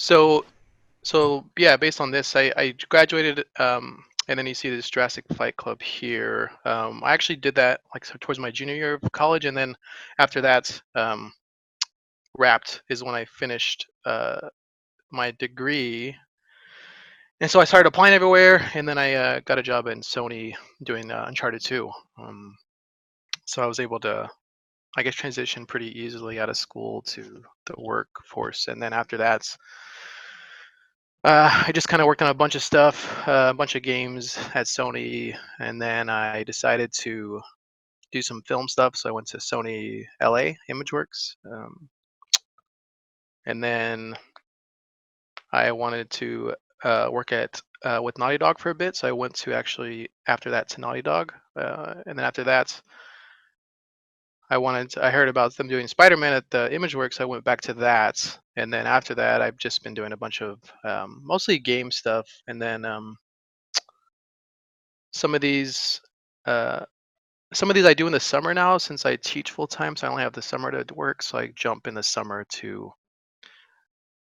So yeah, based on this, I graduated, and then you see this Jurassic Fight Club here. I actually did that like so towards my junior year of college, and then after that, wrapped is when I finished my degree. And so I started applying everywhere, and then I got a job in Sony doing Uncharted 2. So I was able to, I guess, transition pretty easily out of school to the workforce. And then after that, I just kind of worked on a bunch of stuff, a bunch of games at Sony, and then I decided to do some film stuff. So I went to Sony LA ImageWorks, and then I wanted to work at with Naughty Dog for a bit. So I went to actually after that to Naughty Dog, and then after that, I heard about them doing Spider-Man at the ImageWorks. I went back to that, and then after that, I've just been doing a bunch of mostly game stuff, and then some of these. Uh, some of these I do in the summer now since I teach full time, so I only have the summer to work. So I jump in the summer to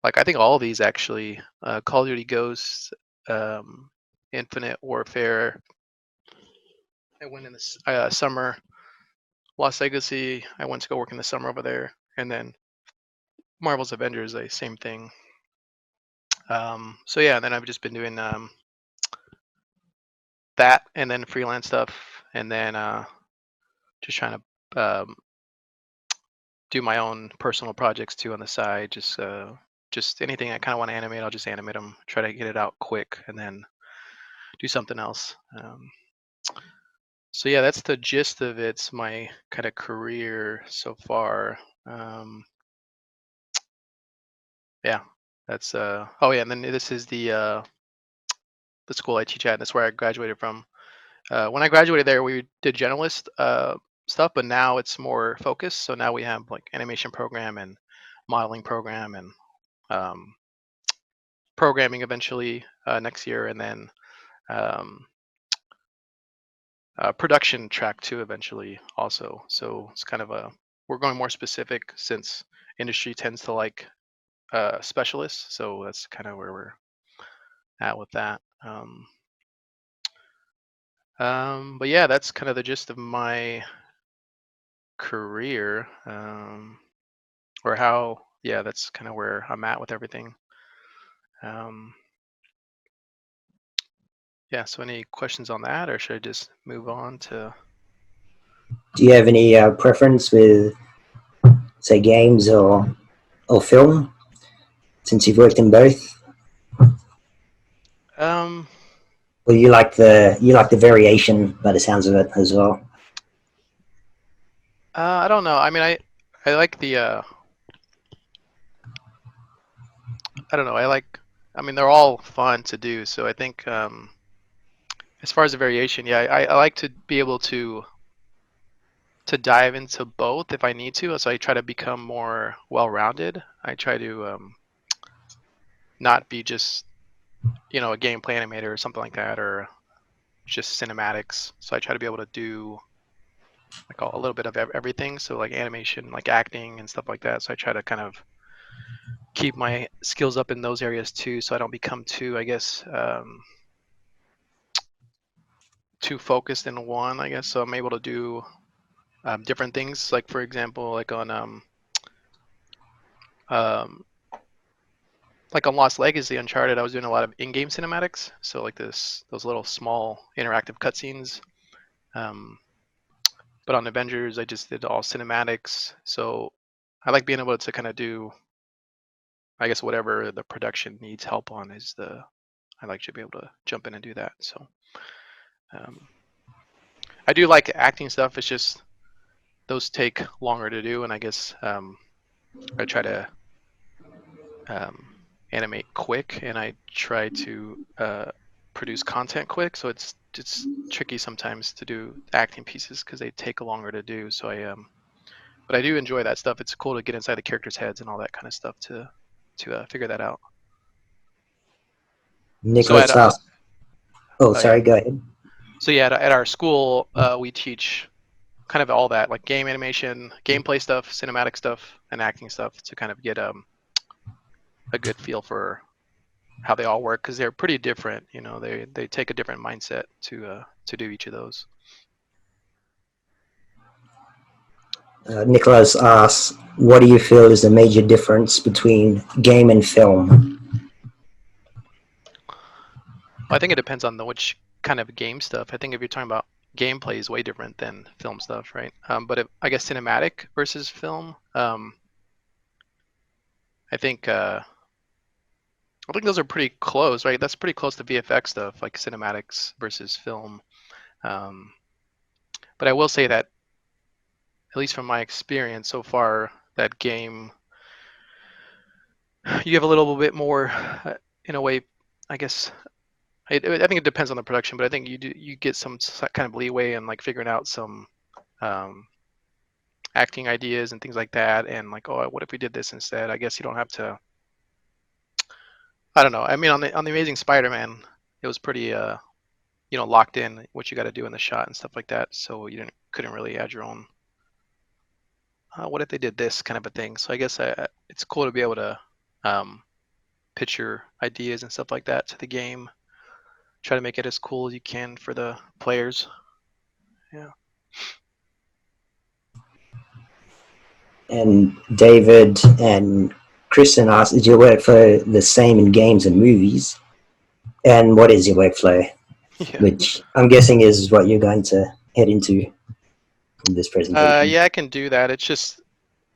like I think all of these actually, Call of Duty Ghosts, um, Infinite Warfare. I went in the summer. Lost Legacy. I went to go work in the summer over there, and then Marvel's Avengers, the same thing. So yeah, and then I've just been doing that, and then freelance stuff, and then just trying to do my own personal projects too on the side. Just anything I kind of want to animate, I'll just animate them. Try to get it out quick, and then do something else. So yeah, that's the gist of it. It's my kind of career so far. Um, yeah, that's oh yeah, and then this is the school I teach at. And that's where I graduated from. When I graduated there, we did generalist stuff, but now it's more focused. So now we have like animation program and modeling program and um, programming eventually next year, and then um, production track two eventually also. So it's kind of a we're going more specific since industry tends to like specialists. So that's kind of where we're at with that. But yeah, that's kind of the gist of my career, or how. Yeah, that's kind of where I'm at with everything. Um, yeah. So any questions on that, or should I just move on to? Do you have any preference with, say, games or film? Since you've worked in both, Um, or you like the variation by the sounds of it as well? I don't know. I mean, I like the I don't know. I like. I mean, they're all fun to do. So I think as far as the variation, yeah, I like to be able to dive into both if I need to. So I try to become more well-rounded. I try to not be just a gameplay animator or something like that, or just cinematics. So I try to be able to do like a little bit of everything. So like animation, like acting and stuff like that. So I try to kind of keep my skills up in those areas too, so I don't become too, I guess, too focused in one. I guess so I'm able to do different things. Like for example, um, like on Lost Legacy, Uncharted, I was doing a lot of in-game cinematics. So like those little small interactive cutscenes. Um, but on Avengers, I just did all cinematics. So I like being able to kind of do, I guess, whatever the production needs help on is the. I like to be able to jump in and do that. So um, I do like acting stuff. It's just those take longer to do, and I guess I try to um, animate quick, and I try to produce content quick. So it's tricky sometimes to do acting pieces because they take longer to do. So but I do enjoy that stuff. It's cool to get inside the characters' heads and all that kind of stuff to figure that out. So Nicholas asks. Oh, oh yeah, sorry. Go ahead. so yeah, at our school we teach kind of all that, like game animation, gameplay stuff, cinematic stuff, and acting stuff to kind of get a good feel for how they all work because they're pretty different. You know, they take a different mindset to do each of those. Nicholas asks, what do you feel is the major difference between game and film? Well, I think it depends on which kind of game stuff. I think if you're talking about gameplay is way different than film stuff, right? But I guess cinematic versus film, I think I think those are pretty close, right? That's pretty close to VFX stuff, like cinematics versus film. Um, but I will say that, at least from my experience so far, that game, you have a little bit more, in a way, I guess. I think it depends on the production, but I think you get some kind of leeway in like figuring out some um, acting ideas and things like that, and like, oh, what if we did this instead? I guess you don't have to. I don't know. I mean, on the Amazing Spider-Man, it was pretty locked in what you got to do in the shot and stuff like that, so you couldn't really add your own. What if they did this kind of a thing? So I guess it's cool to be able to um, pitch your ideas and stuff like that to the game. Try to make it as cool as you can for the players. Yeah. And David and Kristen asked, is your workflow the same in games and movies? And what is your workflow? Yeah. Which I'm guessing is what you're going to head into in this presentation. Yeah, I can do that. It's just,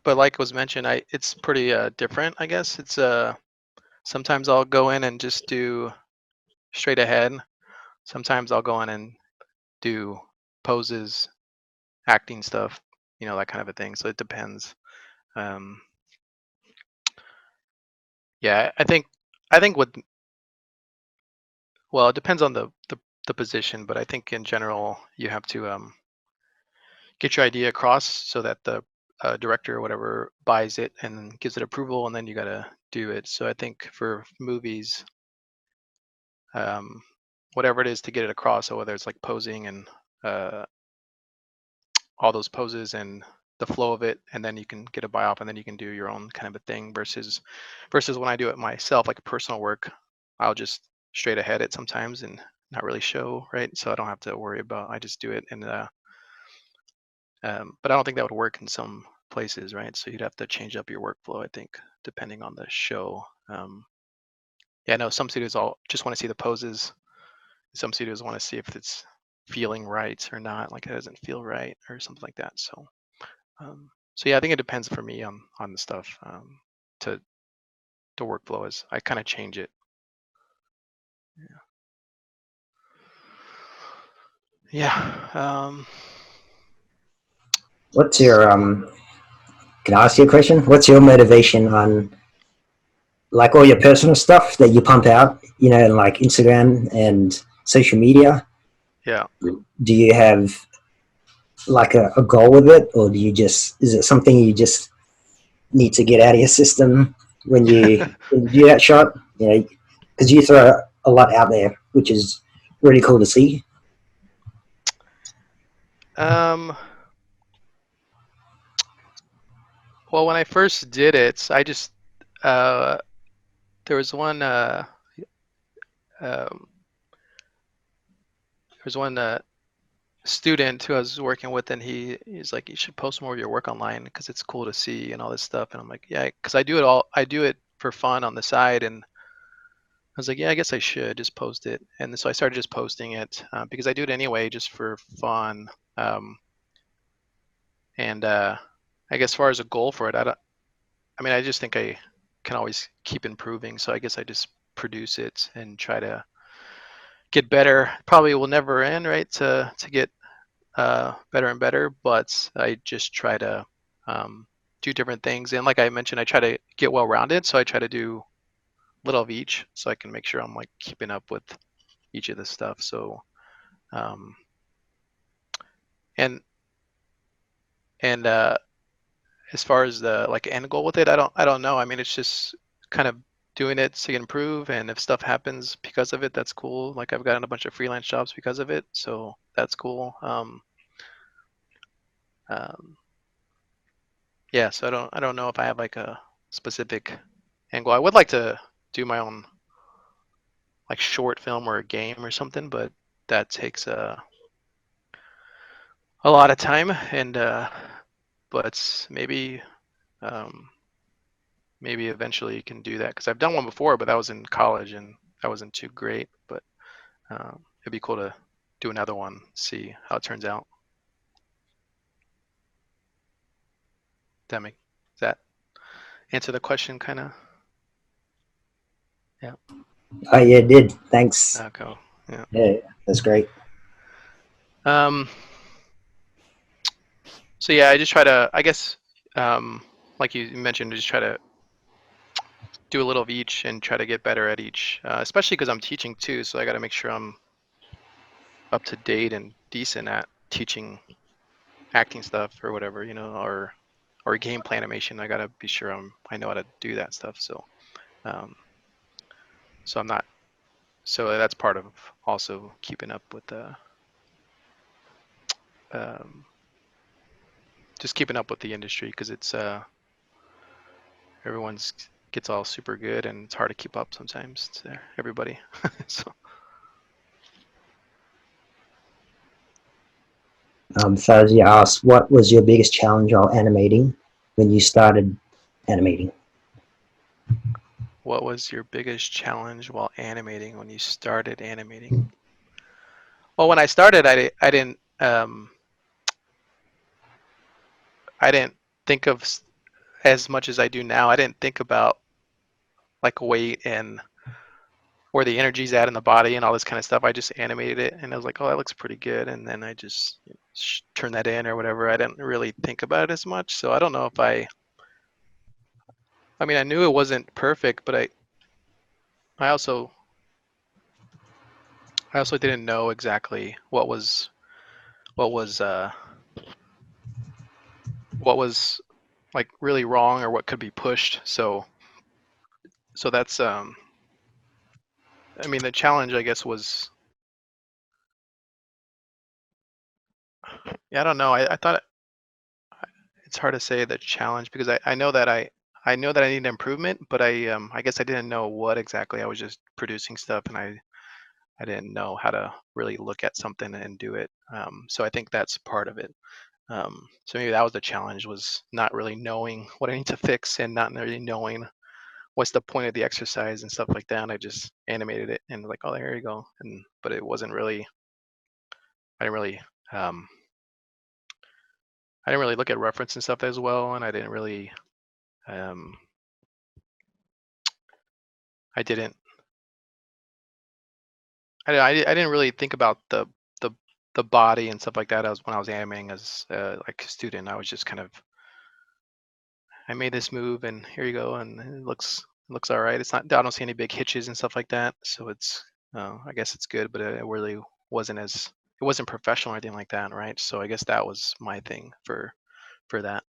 but like was mentioned, it's pretty different. I guess it's sometimes I'll go in and just do straight ahead. Sometimes I'll go in and do poses, acting stuff, that kind of a thing. So it depends. Um, yeah, I think well, it depends on the position, but I think in general you have to get your idea across so that the director or whatever buys it and gives it approval, and then you got to do it. So I think for movies, um, whatever it is to get it across, so whether it's like posing and uh, all those poses and the flow of it, and then you can get a buy off, and then you can do your own kind of a thing. Versus when I do it myself, like personal work, I'll just straight ahead it sometimes and not really show, right? So I don't have to worry about. I just do it, and but I don't think that would work in some places, right? So you'd have to change up your workflow, I think, depending on the show. Yeah, no, some studios all just want to see the poses. Some studios want to see if it's feeling right or not, like it doesn't feel right or something like that. So yeah, I think it depends for me on the stuff. To the workflow is I kind of change it. Yeah. What's your So can I ask you a question? What's your motivation on like all your personal stuff that you pump out, like Instagram and social media? yeah. Do you have like a goal with it, or is it something you just need to get out of your system when you do that shot? Because you throw a lot out there, which is really cool to see. um. Well, when I first did it, I just uh, there was one um, there was one student who I was working with, and he's like, you should post more of your work online because it's cool to see and all this stuff. And I'm like, yeah, because I do it for fun on the side, and I was like, yeah, I guess I should just post it. And so I started just posting it because I do it anyway, just for fun. Um, and I guess as far as a goal for it, I don't. I mean, I just think I can always keep improving. So I guess I just produce it and try to get better. Probably will never end, right? To get better and better, but I just try to do different things. And like I mentioned, I try to get well rounded. So I try to do little of each so I can make sure I'm like keeping up with each of this stuff. So, um, and, and, as far as the like end goal with it, I don't know. I mean, it's just kind of doing it to improve. And if stuff happens because of it, that's cool. Like I've gotten a bunch of freelance jobs because of it. So that's cool. Um, yeah, so I don't know if I have like a specific angle. I would like to do my own like short film or a game or something, but that takes a lot of time, and but um, maybe eventually you can do that because I've done one before, but that was in college and that wasn't too great. But it'd be cool to do another one, see how it turns out. Does that answer the question, kind of? Yeah. Oh yeah, it did. Thanks. Okay. Yeah. Yeah, that's great. Um. So yeah, I just try to, I guess, um, like you mentioned, just try to do a little of each and try to get better at each, especially because I'm teaching too. So I got to make sure I'm up to date and decent at teaching acting stuff or whatever, or gameplay animation. I got to be sure I know how to do that stuff. Um, so I'm not. So that's part of also keeping up with the, um, just keeping up with the industry because it's everyone's gets all super good and it's hard to keep up sometimes to everybody. So So you asked, what was your biggest challenge while animating when you started animating? what was your biggest challenge while animating when you started animating? Well, when I started, I didn't think of as much as I do now. I didn't think about like weight and where the energy's at in the body and all this kind of stuff. I just animated it and I was like, oh, that looks pretty good. And then I just turn that in or whatever. I didn't really think about it as much. So I don't know if I mean, I knew it wasn't perfect, but I also, I also didn't know exactly what was, what was like really wrong or what could be pushed. So that's, I mean, the challenge, I guess, was, yeah, I don't know. I thought it's hard to say the challenge because I know that I know that I need improvement, but I guess I didn't know what exactly. I was just producing stuff and I didn't know how to really look at something and do it. So I think that's part of it. So maybe that was the challenge, was not really knowing what I need to fix and not really knowing what's the point of the exercise and stuff like that. And I just animated it and like, oh, there you go. And but it wasn't really, I didn't really um, I didn't really look at reference and stuff as well, and I didn't really um, I didn't I didn't really think about the the body and stuff like that as when I was animating as like a student. I was just kind of, I made this move and here you go, and it looks all right. It's not, I don't see any big hitches and stuff like that, so it's I guess it's good, but it really wasn't as, it wasn't professional or anything like that, right? So I guess that was my thing for that.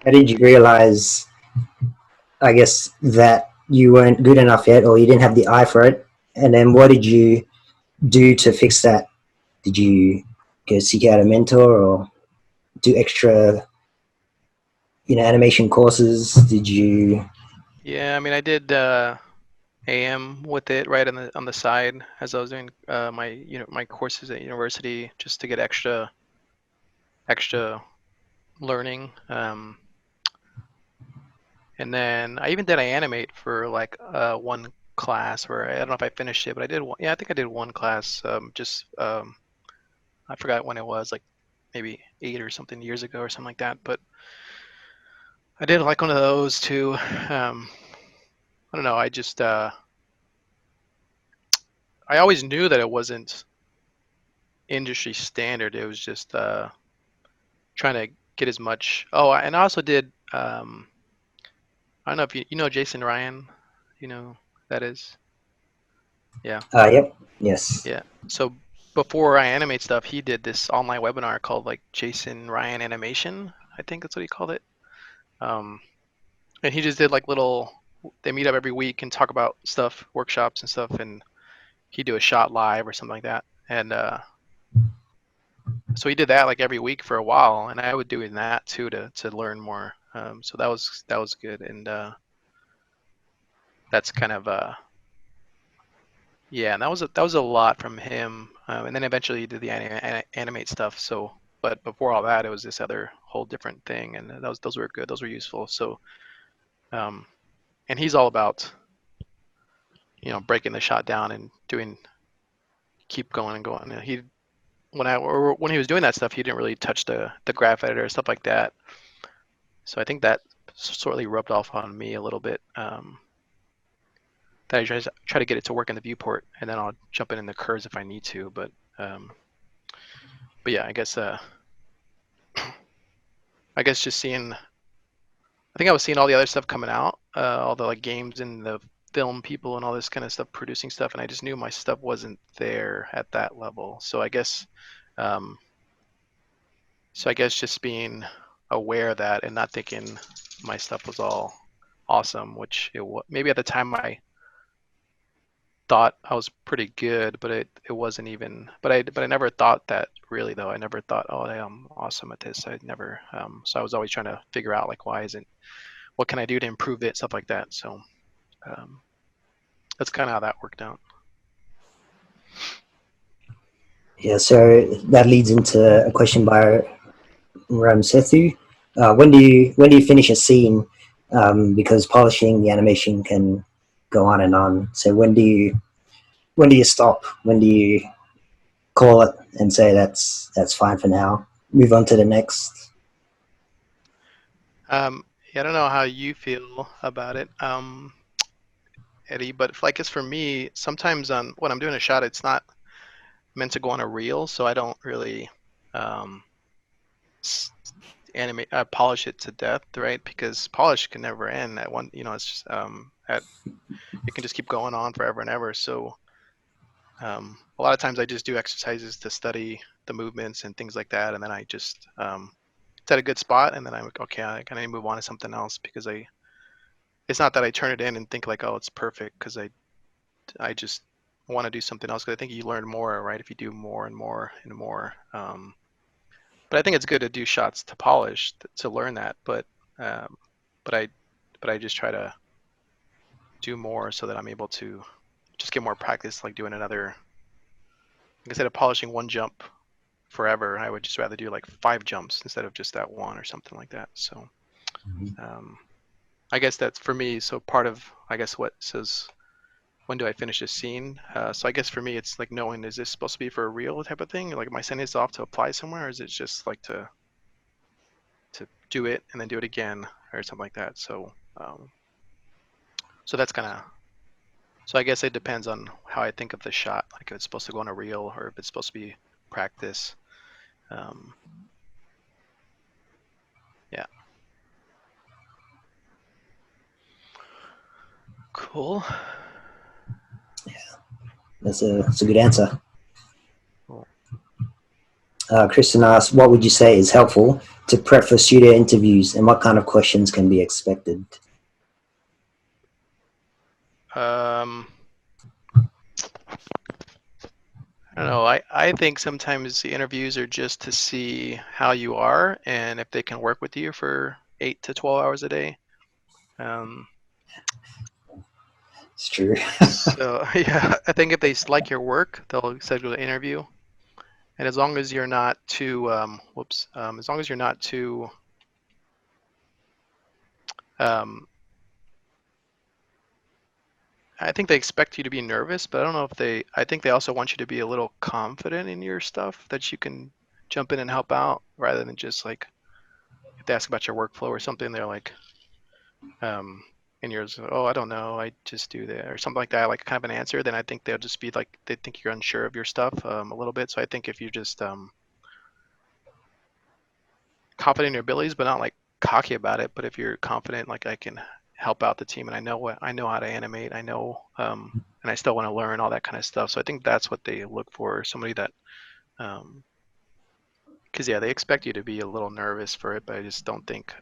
How did you realize, I guess, that you weren't good enough yet or you didn't have the eye for it? And then what did you do to fix that? Did you go seek out a mentor or do extra, animation courses? Did you? Yeah, I mean, I did AM with it right on the side as I was doing my my courses at university just to get extra learning. And then I even did Animate for like one class where I don't know if I finished it, but I did one. Yeah, I think I did one class. Just I forgot when it was, like maybe 8 or something years ago or something like that. But I did like one of those too. I don't know. I always knew that it wasn't industry standard. It was just trying to get as much. Oh, and I also did. I don't know if you know Jason Ryan. You know who that is? Yeah. Yep. Yes. Yeah. So before I animate stuff, he did this online webinar called like Jason Ryan Animation. I think that's what he called it. Um, and he just did like little. They meet up every week and talk about stuff, workshops and stuff, and he'd do a shot live or something like that. And so he did that like every week for a while, and I would do that too to learn more. So that was good, and that's kind of yeah, and that was a lot from him. And then eventually he did the animate stuff. So, but before all that, it was this other whole different thing, and those were good. Those were useful. So, um, and he's all about breaking the shot down and doing keep going and going. And he when he was doing that stuff, he didn't really touch the graph editor stuff like that. So I think that sorely rubbed off on me a little bit. That I try to get it to work in the viewport, and then I'll jump in the curves if I need to. Um, but yeah, I guess just seeing. I think I was seeing all the other stuff coming out, all the like games and the film people and all this kind of stuff producing stuff, and I just knew my stuff wasn't there at that level. Um, so I guess just being aware of that and not thinking my stuff was all awesome, which maybe at the time I thought I was pretty good, but it wasn't even. But I never thought that really though. I never thought, oh, I'm awesome at this. I never. So I was always trying to figure out like why isn't what can I do to improve it, stuff like that. So um, that's kind of how that worked out. Yeah, so that leads into a question by Ramsethu. When do you finish a scene? Because polishing the animation can go on and on. So when do you stop? When do you call it and say that's fine for now? Move on to the next. Yeah, I don't know how you feel about it, Eddie, but if, like it's for me, sometimes on when I'm doing a shot, it's not meant to go on a reel, so I don't really um, animate polish it to death, right? Because polish can never end at one. It's just at it can just keep going on forever and ever. So a lot of times I just do exercises to study the movements and things like that, and then I just it's at a good spot, and then I'm like, okay, I kind of move on to something else because it's not that I turn it in and think like, oh, it's perfect, because I just want to do something else because I think you learn more, right, if you do more and more and more. But I think it's good to do shots to polish to learn that. Um, but I but I just try to do more so that I'm able to just get more practice, like doing another. Like instead of polishing one jump forever, I would just rather do like 5 jumps instead of just that one or something like that. So um, I guess that's for me. So part of I guess what says when do I finish a scene? So I guess for me, it's like knowing, is this supposed to be for a real type of thing? Like, am I sending this off to apply somewhere, or is it just like to do it and then do it again or something like that? So that's kind of. So I guess it depends on how I think of the shot. Like if it's supposed to go on a reel or if it's supposed to be practice. Um, yeah. Cool. That's a good answer. Cool. Kristen asked, what would you say is helpful to prep for studio interviews, and what kind of questions can be expected? Um, I don't know. I think sometimes the interviews are just to see how you are and if they can work with you for 8 to 12 hours a day. Um, It's true. so yeah, I think if they like your work, they'll schedule an interview. And as long as you're not too, as long as you're not too, um, I think they expect you to be nervous, but I don't know if I think they also want you to be a little confident in your stuff that you can jump in and help out rather than just like, if they ask about your workflow or something, they're like, um, and you're just, oh, I don't know, I just do that or something like that, like kind of an answer, then I think they'll just be like, they think you're unsure of your stuff a little bit. So I think if you're just confident in your abilities, but not like cocky about it, but if you're confident, like I can help out the team and I know how to animate, I know, and I still want to learn all that kind of stuff. So I think that's what they look for, somebody that, because yeah, they expect you to be a little nervous for it, but I just don't think,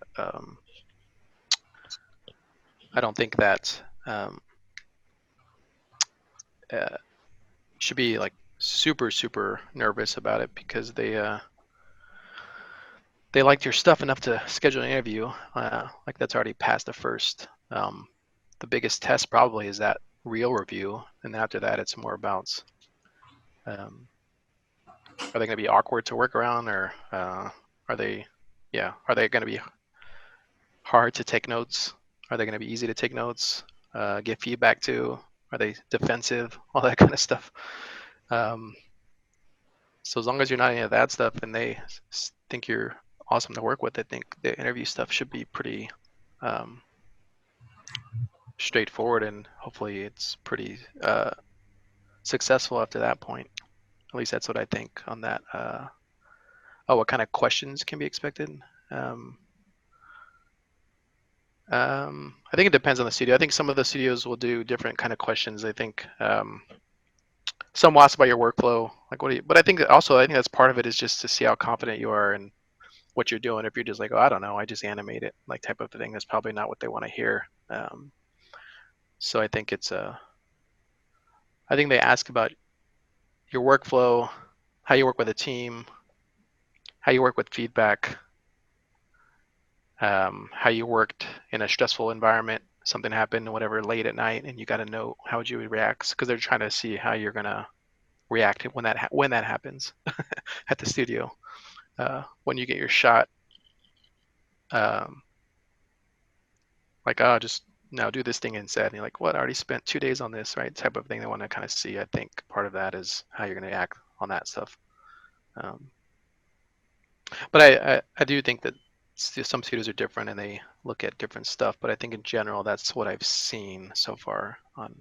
I don't think that uh, should be like super nervous about it because they they liked your stuff enough to schedule an interview, like that's already past the first. The biggest test probably is that real review, and after that, it's more about um, are they going to be awkward to work around, or are they, yeah, are they going to be hard to take notes? Are they going to be easy to take notes, give feedback to? Are they defensive? All that kind of stuff. Um, so as long as you're not any of that stuff, and they think you're awesome to work with, I think the interview stuff should be pretty um, straightforward, and hopefully it's pretty successful after that point. At least that's what I think on that. Oh, what kind of questions can be expected? Um, I think it depends on the studio. I think some of the studios will do different kind of questions. I think some will ask about your workflow, like what do you, but I think also I think that's part of it is just to see how confident you are in what you're doing. If you're just like, oh, I don't know, I just animate it, like type of thing, that's probably not what they want to hear. So I think it's I think they ask about your workflow, how you work with a team, how you work with feedback, how you worked in a stressful environment, something happened, whatever, late at night, and you got to know how would you react, because they're trying to see how you're gonna react when that happens at the studio. When you get your shot, um, like, oh, just now do this thing instead. And you're like, what? I already spent 2 days on this, right? Type of thing they want to kind of see. I think part of that is how you're going to act on that stuff. Um, but I do think that some studios are different and they look at different stuff. But I think in general, that's what I've seen so far on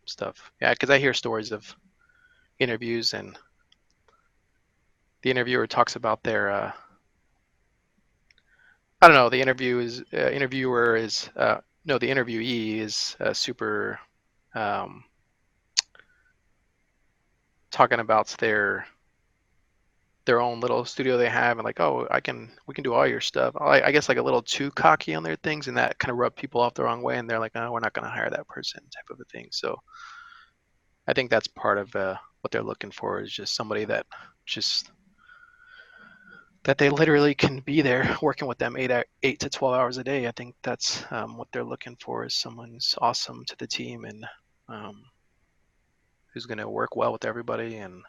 stuff. Yeah, because I hear stories of interviews and the interviewer talks about their I don't know. The interviewer is no, the interviewee is super um, talking about their own little studio they have, and like, oh, we can do all your stuff. I guess like a little too cocky on their things, and that kind of rubbed people off the wrong way, and they're like, oh, we're not going to hire that person, type of a thing. So I think that's part of what they're looking for is just somebody that just that they literally can be there working with them 8 to 12 hours a day. I think that's what they're looking for is someone who's awesome to the team and um, who's going to work well with everybody. And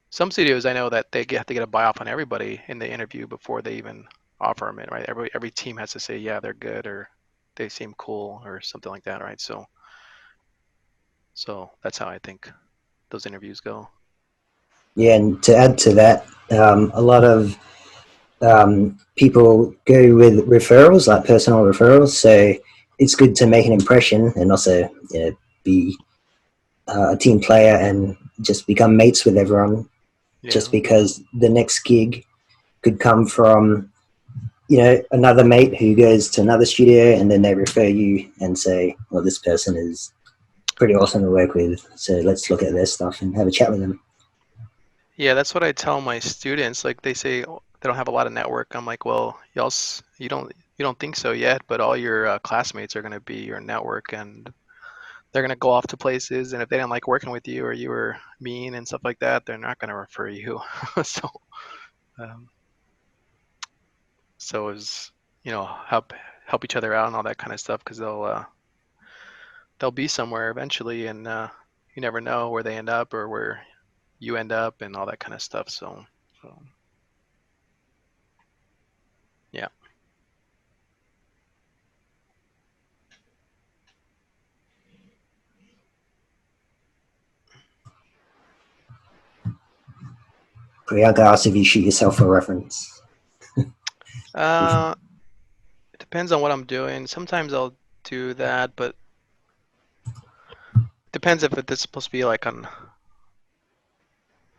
some studios I know that they have to get a buy off on everybody in the interview before they even offer them it, right? Every team has to say, yeah, they're good or they seem cool or something like that, right? So that's how I think those interviews go. Yeah, and to add to that, a lot of people go with referrals, like personal referrals. So it's good to make an impression and also, you know, be a team player and just become mates with everyone. Just Yeah. because the next gig could come from, you know, another mate who goes to another studio and then they refer you and say, well, this person is pretty awesome to work with, so let's look at their stuff and have a chat with them. Yeah, that's what I tell my students. Like they say they don't have a lot of network. I'm like, well, you don't think so yet, but all your classmates are going to be your network, and they're going to go off to places. And if they didn't like working with you or you were mean and stuff like that, they're not going to refer you. so, um, so is help each other out and all that kind of stuff because they'll be somewhere eventually, and you never know where they end up or where you end up and all that kind of stuff. So yeah. Priyanka asked if you shoot yourself for reference. Uh, it depends on what I'm doing. Sometimes I'll do that, but depends if it's supposed to be like on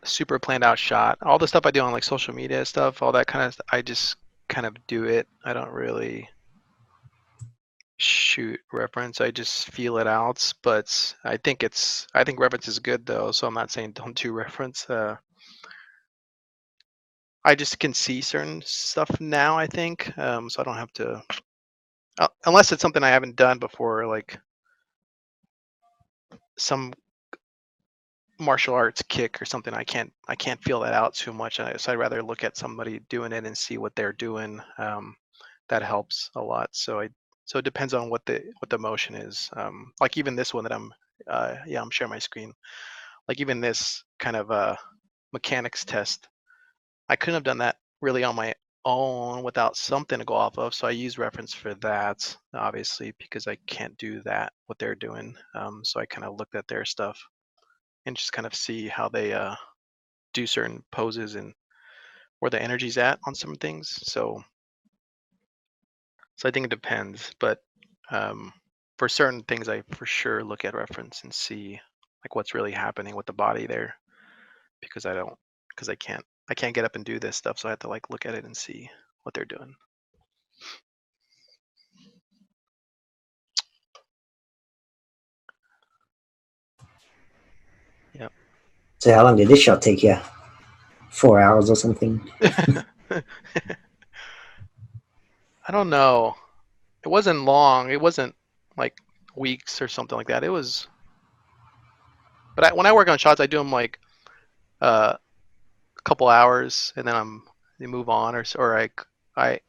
a super planned out shot. All the stuff I do on like social media stuff, all that kind of stuff, I just kind of do it. I don't really shoot reference. I just feel it out. But I think reference is good though. So I'm not saying don't do reference. I just can see certain stuff now, I think. So I don't have to, unless it's something I haven't done before, like some martial arts kick or something, I can't feel that out too much. So I'd rather look at somebody doing it and see what they're doing. That helps a lot. So it depends on what the motion is. Like even this one that I'm sharing my screen. Like even this kind of mechanics test, I couldn't have done that really on my own without something to go off of. So I use reference for that, obviously, because I can't do that what they're doing. So I kind of looked at their stuff and just kind of see how they do certain poses and where the energy's at on some things. So I think it depends, but um, for certain things, I for sure look at reference and see like what's really happening with the body there, because I can't get up and do this stuff, so I have to like look at it and see what they're doing. Yeah. So how long did this shot take you? 4 hours or something? I don't know. It wasn't long. It wasn't like weeks or something like that. It was, but when I work on shots, I do them like a couple hours, and then you move on, or I.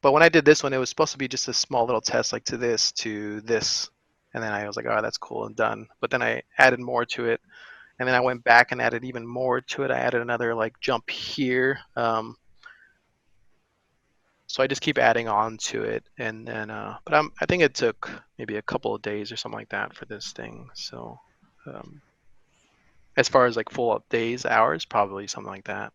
But when I did this one, it was supposed to be just a small little test, like to this, and then I was like, oh, that's cool and done. But then I added more to it, and then I went back and added even more to it. I added another like jump here. So I just keep adding on to it, and then but I think it took maybe a couple of days or something like that for this thing. So um, as far as like full up days, hours, probably something like that.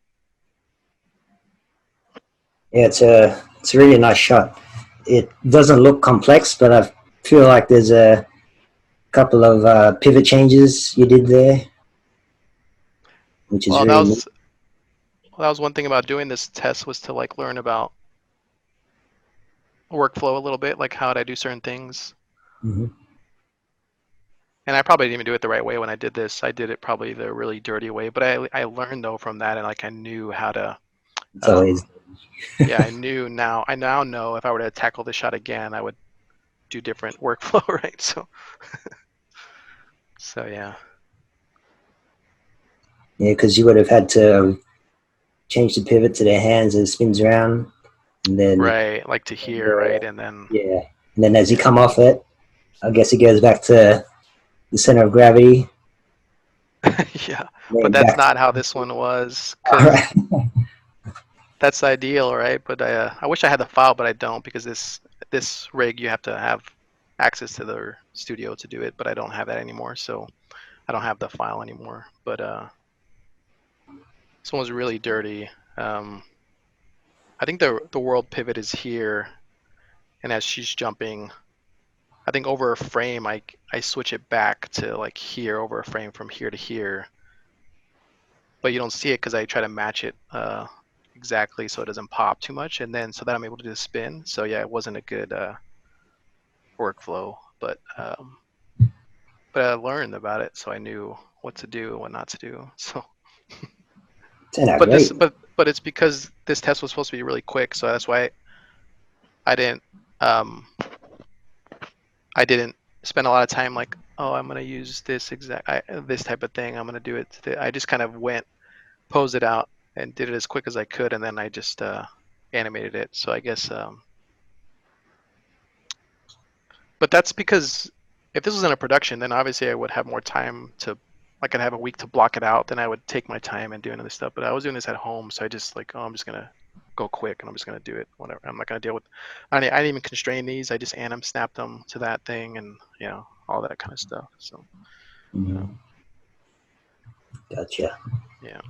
Yeah, it's a really nice shot. It doesn't look complex, but I feel like there's a couple of pivot changes you did there, which is Well, really neat. that was one thing about doing this test, was to like learn about workflow a little bit, like how to do certain things. Mm-hmm. And I probably didn't even do it the right way when I did this. I did it probably the really dirty way, but I learned though from that, and like I knew how to. It's always Um, yeah, I now know if I were to tackle this shot again, I would do different workflow, right? So yeah. yeah, because you would have had to change the pivot to their hands as it spins around, and then Right, like to here, right, and then yeah, and then as you yeah, come off it, I guess it goes back to the center of gravity. yeah. But Then that's back. not how this one was, All because right. that's ideal, right? But I wish I had the file, but I don't, because this rig you have to have access to the studio to do it, but I don't have that anymore, so I don't have the file anymore. But this one's really dirty. Um, I think the world pivot is here, and as she's jumping, I think over a frame, I switch it back to like here over a frame from here to here, but you don't see it because I try to match it exactly so it doesn't pop too much, and then so that I'm able to do the spin. So yeah, it wasn't a good workflow, but I learned about it, so I knew what to do and what not to do. So, Turned out but this, great. but it's because this test was supposed to be really quick, so that's why I didn't um, I didn't spend a lot of time like, oh, I'm gonna use this type of thing. I'm gonna do it. I just kind of went, posed it out, and did it as quick as I could, and then I just animated it. So I guess, but that's because if this was in a production, then obviously I would have more time to, like, I'd have a week to block it out. Then I would take my time and do another stuff. But I was doing this at home, so I just like, oh, I'm just gonna go quick, and I'm just gonna do it. Whatever. I'm not gonna deal with. I didn't even constrain these. I just anim snapped them to that thing, and all that kind of stuff. So Mm, um, gotcha. yeah.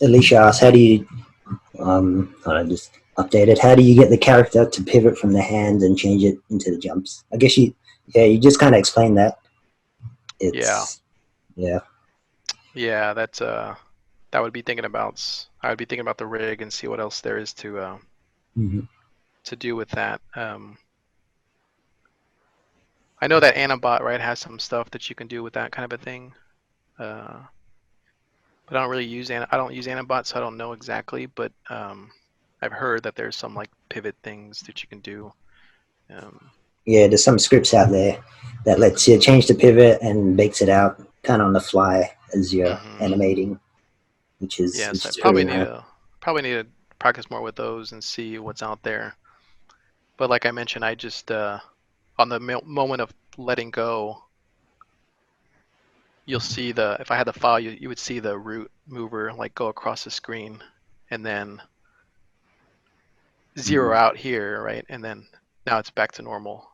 Alicia asked, "How do you I just updated? How do you get the character to pivot from the hand and change it into the jumps?" I guess you just kind of explained that. Yeah. It's yeah, Yeah. That would be thinking about. I would be thinking about the rig and see what else there is mm-hmm. to do with that. I know that Anabot, right, has some stuff that you can do with that kind of a thing. Uh, but I don't really use I don't use Anabot, so I don't know exactly. But I've heard that there's some like pivot things that you can do. Um, Yeah, there's some scripts out there that lets you change the pivot and bakes it out kind of on the fly as you're Hmm. animating, which is Yes, I really probably need nice. to practice more with those and see what's out there. But like I mentioned, I just on the moment of letting go, you'll see the if I had the file, you would see the root mover like go across the screen, and then zero Mhm. out here, right? And then now it's back to normal.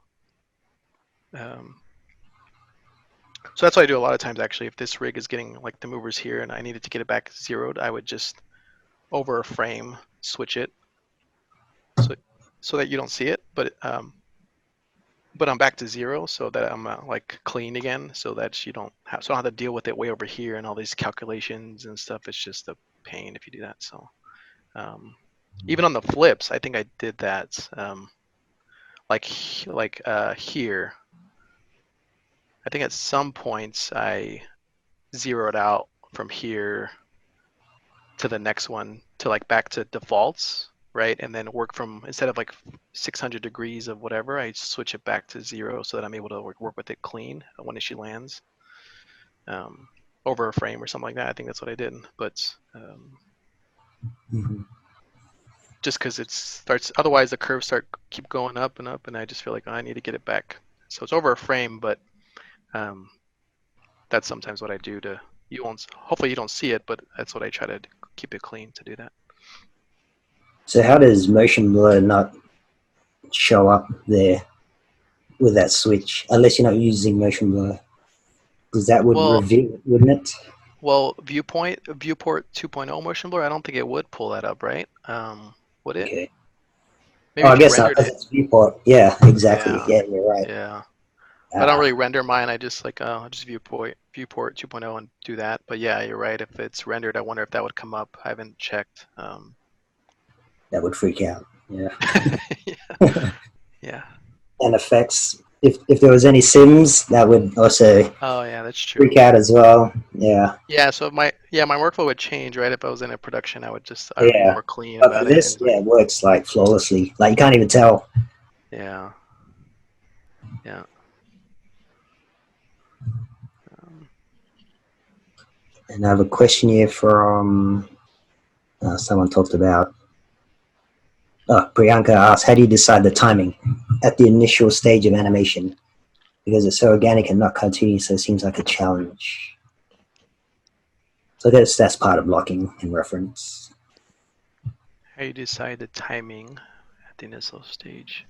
Um, so that's what I do a lot of times actually. If this rig is getting like the movers here and I needed to get it back zeroed, I would just over a frame switch it so so that you don't see it, but I'm back to zero so that I'm like clean again, so that you don't have so I don't have to deal with it way over here and all these calculations and stuff. It's just a pain if you do that. So um, even on the flips, I think I did that. Here, I think at some points I zeroed out from here to the next one to like back to defaults, right? And then work from instead of like 600 degrees of whatever, I switch it back to zero so that I'm able to work with it clean when she lands um, over a frame or something like that. I think that's what I did, but Mhm. just because it starts, otherwise the curves keep going up and up, and I just feel like I need to get it back. So it's over a frame, but um, that's sometimes what I do to you won't. Hopefully you don't see it, but that's what I try to keep it clean to do that. So how does motion blur not show up there with that switch unless you're not using motion blur? Because that would Well, reveal it, wouldn't it? viewport 2.0 motion blur. I don't think it would pull that up, right? Would it? Okay. Maybe Oh, I if you guess not rendered because it. it's viewport. Yeah, exactly. Yeah, Yeah, you're right. yeah. But I don't Uh, really render mine. I just like just viewport 2.0 and do that. But yeah, you're right. If it's rendered, I wonder if that would come up. I haven't checked. that would freak out. Yeah. Yeah, yeah. And effects. If there was any sims, that would also Oh yeah, that's true. freak out as well. Yeah. Yeah, so my workflow would change, right? If I was in a production, I would be Yeah. more clean But for about it this, and yeah, like it works like flawlessly. Like you can't even tell. yeah, yeah. Um, And I have a question here from someone talked about. Priyanka asked, "How do you decide the timing at the initial stage of animation? Because it's so organic and not cartoony, so it seems like a challenge." So I guess that's part of blocking and reference. how you decide the timing at the initial stage?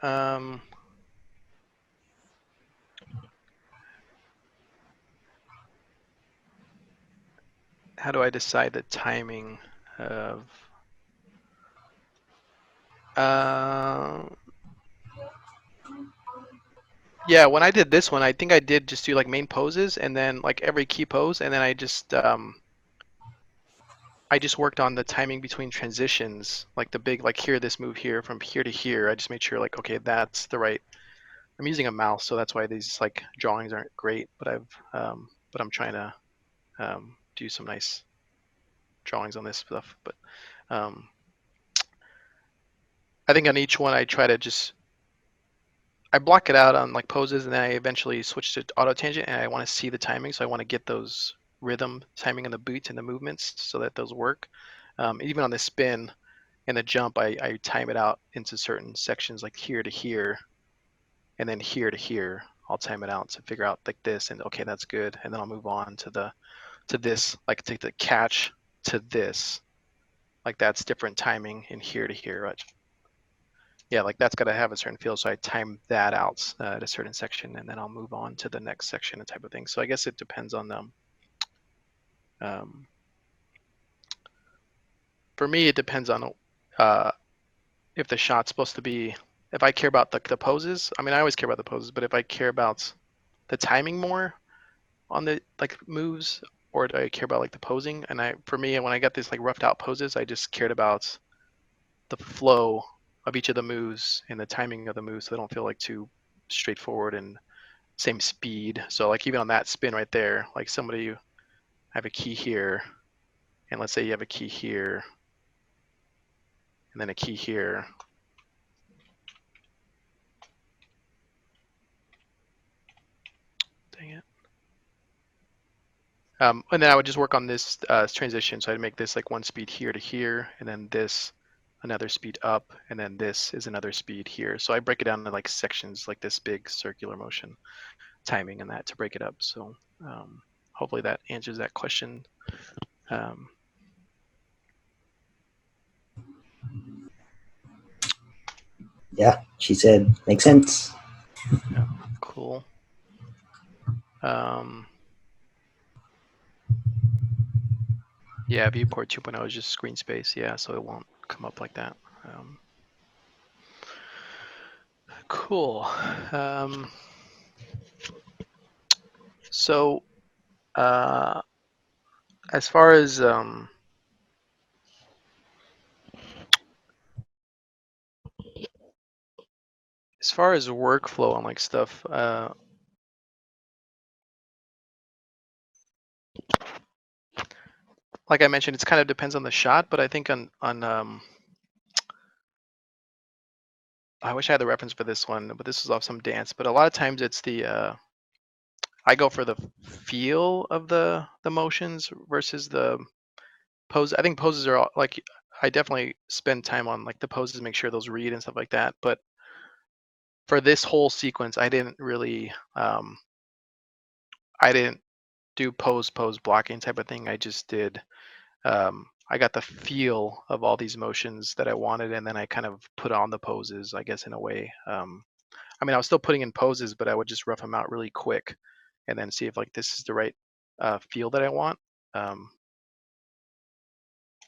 Um, how do I decide the timing of? Uh, yeah, when I did this one, I think I did just do like main poses and then like every key pose, and then I just worked on the timing between transitions, like the big like here this move here from here to here. I just made sure like okay that's the right. I'm using a mouse, so that's why these like drawings aren't great, but I'm trying to do some nice drawings on this stuff. But um, I think on each one I try to just I block it out on like poses, and then I eventually switch to auto tangent, and I want to see the timing, so I want to get those rhythm timing and the beats and the movements so that those work. Even on the spin and the jump, I time it out into certain sections, like here to here, and then here to here. I'll time it out to figure out like this, and okay, that's good, and then I'll move on to this, like take the catch to this, like that's different timing in here to here. Right? Yeah, like that's got to have a certain feel. So I time that out at a certain section, and then I'll move on to the next section and type of thing. So I guess it depends on them. Um, for me, it depends on uh, if the shot's supposed to be. If I care about the poses, I mean, I always care about the poses, but if I care about the timing more on the like moves, or do I care about like the posing? And for me, when I got these like roughed out poses, I just cared about the flow of each of the moves and the timing of the moves, so they don't feel like too straightforward and same speed. So like even on that spin right there, like somebody have a key here, and let's say you have a key here, and then a key here. And then I would just work on this transition. So I'd make this like one speed here to here, and then this another speed up, and then this is another speed here. So I break it down into like sections, like this big circular motion, timing and that to break it up. So hopefully that answers that question. Um, Yeah, she said, makes sense. yeah, cool. Um, yeah, viewport 2.0 is just screen space. Yeah, so it won't come up like that. Cool. So uh, as far as workflow on like stuff, like I mentioned, it's kind of depends on the shot, but I think on I wish I had the reference for this one, but this is off some dance. But a lot of times it's the I go for the feel of the motions versus the pose. I think poses are all, like I definitely spend time on like the poses, make sure those read and stuff like that. But for this whole sequence, I didn't do pose blocking type of thing. I just did I got the feel of all these motions that I wanted, and then I kind of put on the poses, I guess, in a way. I mean, I was still putting in poses, but I would just rough them out really quick, and then see if like this is the right feel that I want. Um,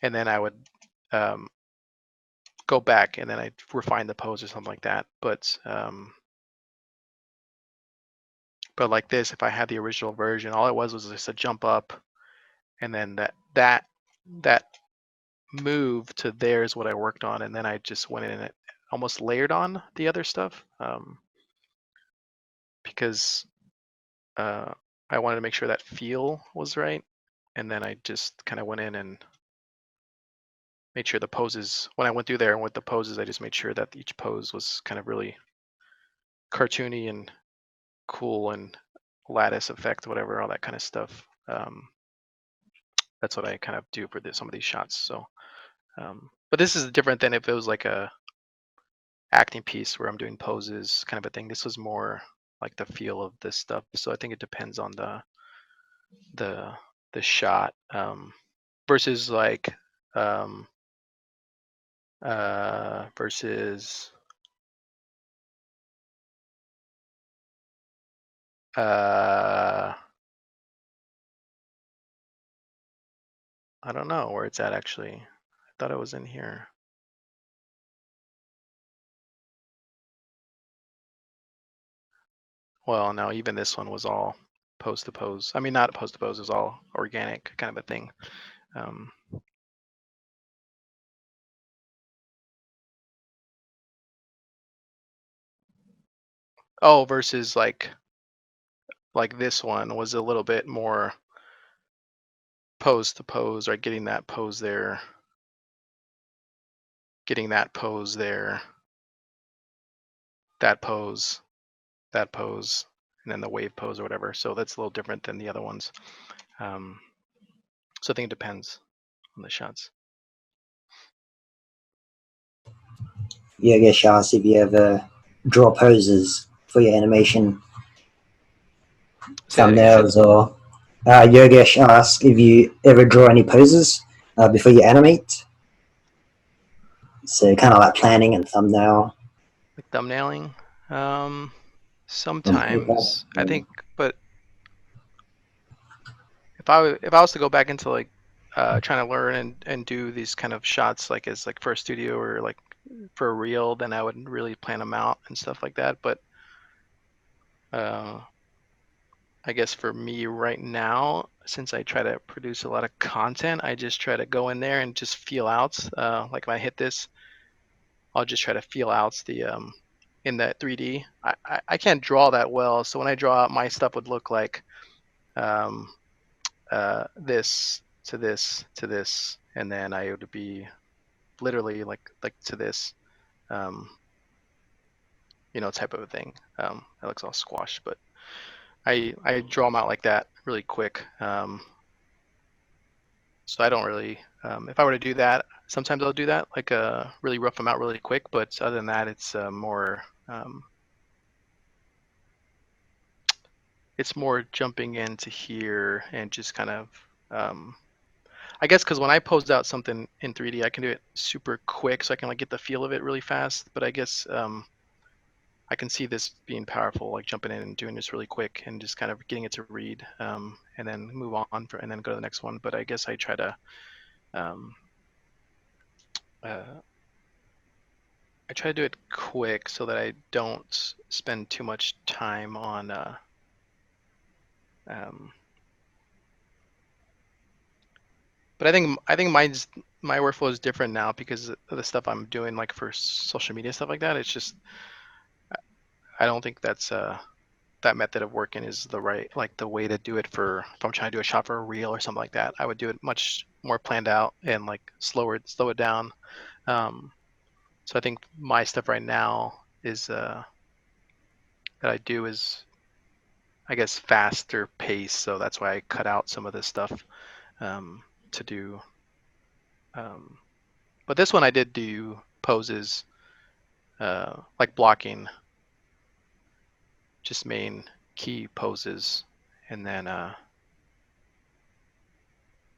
and then I would um, go back and then I refine the pose or something like that. But like this, if I had the original version, all it was just a jump up, and then that move to there is what I worked on, and then I just went in and it almost layered on the other stuff because I wanted to make sure that feel was right, and then I just kind of went in and made sure the poses. When I went through there and with the poses, I just made sure that each pose was kind of really cartoony and cool and lattice effect, whatever, all that kind of stuff. That's what I kind of do for some of these shots. So, but this is different than if it was like a acting piece where I'm doing poses kind of a thing. This was more like the feel of this stuff. So I think it depends on the the shot versus like um, versus uh, I don't know where it's at actually. I thought it was in here. Well, no, even this one was all pose to pose. I mean, not pose to pose, it was all organic kind of a thing. Um, oh, versus like this one was a little bit more pose to pose, right? Getting that pose there, that pose, that pose, and then the wave pose or whatever. So that's a little different than the other ones. Um, so I think it depends on the shots. Yogesh asked if you ever draw poses for your animation Say that again. thumbnails, or Yogesh asked if you ever draw any poses before you animate. So kind of like planning and thumbnail. Like thumbnailing. Sometimes I think, but if I was to go back into like trying to learn and do these kind of shots like as like for a studio or like for a reel, then I would really plan them out and stuff like that. But uh, I guess for me right now, since I try to produce a lot of content, I just try to go in there and just feel out. Like if I hit this, I'll just try to feel out the in that 3D. I can't draw that well, so when I draw out, my stuff would look like um, this to this to this, and then I would be literally like to this, um, type of a thing. It looks all squashed, but I draw them out like that really quick. So I don't really, if I were to do that, sometimes I'll do that, like really rough them out really quick. But other than that, it's more jumping into here and just kind of, I guess, because when I pose out something in 3D, I can do it super quick, so I can like get the feel of it really fast. But I guess I can see this being powerful, like jumping in and doing this really quick and just kind of getting it to read, and then move on and then go to the next one. But I guess I try to um, uh, do it quick so that I don't spend too much time on. Um, but I think my workflow is different now because of the stuff I'm doing, like for social media stuff like that. It's just I don't think that method of working is the right, like the way to do it for if I'm trying to do a shot for a reel or something like that. I would do it much more planned out and like slow it down. Um, so I think my stuff right now is that I do is, I guess, faster pace. So that's why I cut out some of this stuff to do. Um, but this one I did do poses like blocking, just main key poses, and then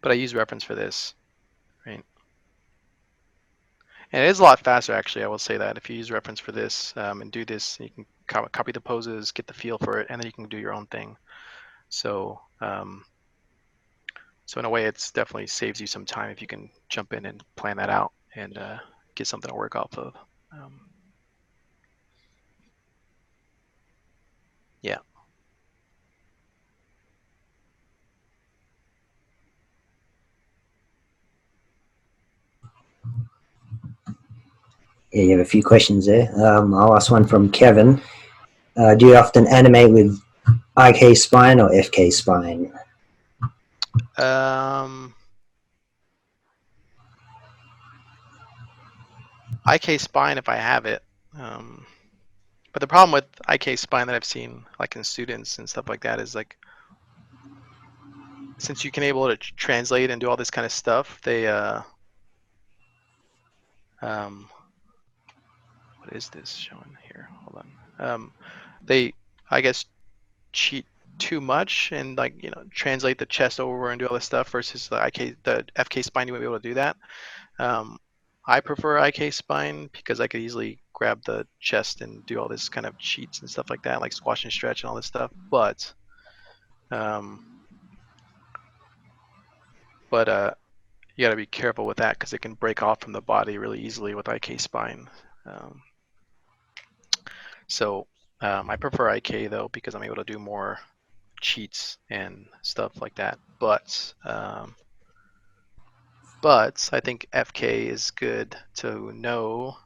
but I use reference for this, right? And it is a lot faster, actually. I will say that if you use reference for this and do this, you can copy the poses, get the feel for it, and then you can do your own thing. So, so in a way, it's definitely saves you some time if you can jump in and plan that out and get something to work off of. Um, yeah. Yeah, you have a few questions there. I'll ask one from Kevin. Do you often animate with IK spine or FK spine? Um, IK spine if I have it. Um, but the problem with IK spine that I've seen, like in students and stuff like that, is like since you can able to translate and do all this kind of stuff, they um, what is this showing here? Hold on. They, I guess, cheat too much and like translate the chest over and do all this stuff versus the FK spine. You won't be able to do that. Um, I prefer IK spine because I could easily grab the chest and do all this kind of cheats and stuff like that, like squash and stretch and all this stuff. Um, but you got to be careful with that because it can break off from the body really easily with IK spine. Um, so I prefer IK though because I'm able to do more cheats and stuff like that. But I think FK is good to know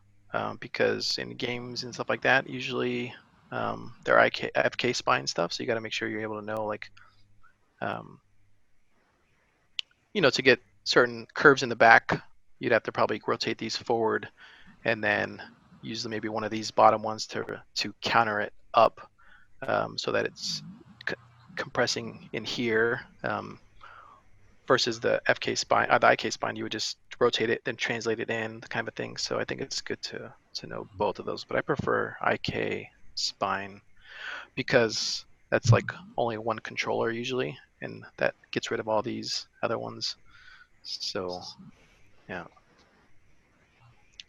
because in games and stuff like that, usually they're FK spine stuff. So you got to make sure you're able to know, like, um, to get certain curves in the back, you'd have to probably rotate these forward and then use maybe one of these bottom ones to counter it up so that it's compressing in here. Versus the FK spine, the IK spine, you would just rotate it, then translate it in, the kind of thing. So I think it's good to know both of those. But I prefer IK spine because that's like only one controller usually, and that gets rid of all these other ones. So yeah,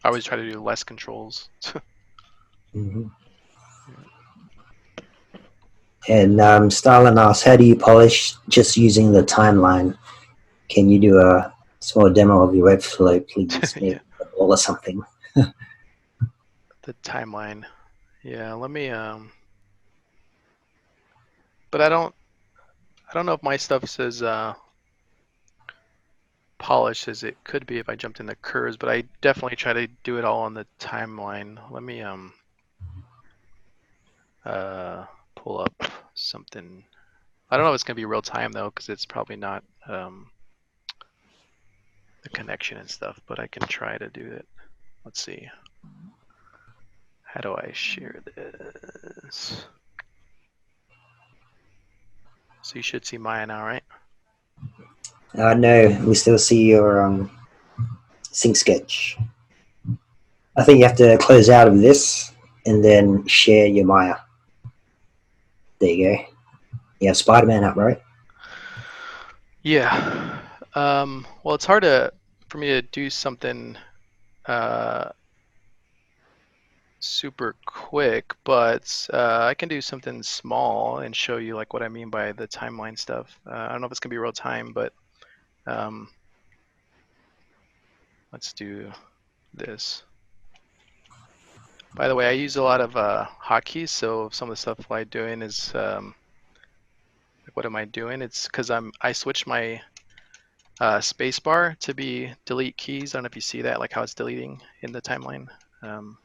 I always try to do less controls. Mm-hmm. And Starlin asks, how do you polish just using the timeline? Can you do a small demo of your webflow, please? Maybe Yeah, a ball or something. the timeline. Yeah, let me but I don't know if my stuff says polished as it could be if I jumped in the curves, but I definitely try to do it all on the timeline. Let me uh pull up something. I don't know if it's gonna be real time though, because it's probably not the connection and stuff, but I can try to do it. Let's see. How do I share this? So you should see Maya now, right? No, we still see your sync sketch. I think you have to close out of this and then share your Maya. There you go. You have Spider-Man up, right? Yeah. Well, it's hard for me to do something uh, super quick, but I can do something small and show you like what I mean by the timeline stuff. I don't know if it's gonna be real time, but um, let's do this. By the way, I use a lot of hotkeys, so some of the stuff I'm doing is like, what am I doing? It's because I switched my spacebar to be delete keys. I don't know if you see that, like how it's deleting in the timeline. Um,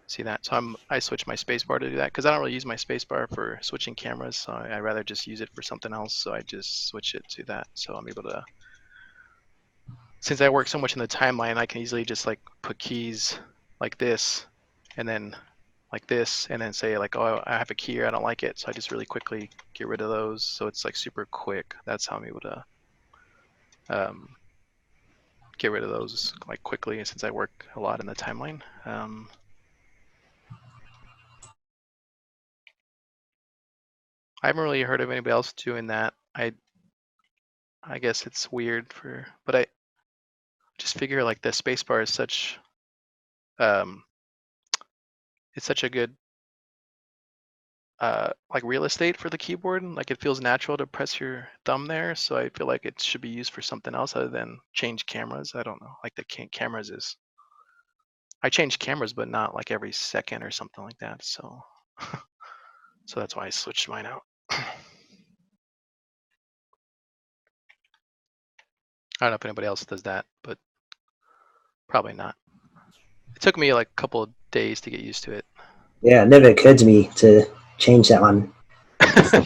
See that? So I switch my spacebar to do that because I don't really use my spacebar for switching cameras. So I rather just use it for something else. So I just switch it to that. So I'm able to, since I work so much in the timeline, I can easily just like put keys like this, and then like this, and then say like, oh, I have a key here, I don't like it. So I just really quickly get rid of those. So it's like super quick. That's how I'm able to um, get rid of those like quickly since I work a lot in the timeline. I haven't really heard of anybody else doing that. I guess it's weird but I just figure like the spacebar is um, it's such a good like real estate for the keyboard. Like it feels natural to press your thumb there, so I feel like it should be used for something else other than change cameras. I don't know. Like the cameras is I change cameras, but not like every second or something like that. So so that's why I switched mine out. I don't know if anybody else does that, but probably not. It took me like a couple of days to get used to it. Yeah, it never occurred to me to change that one.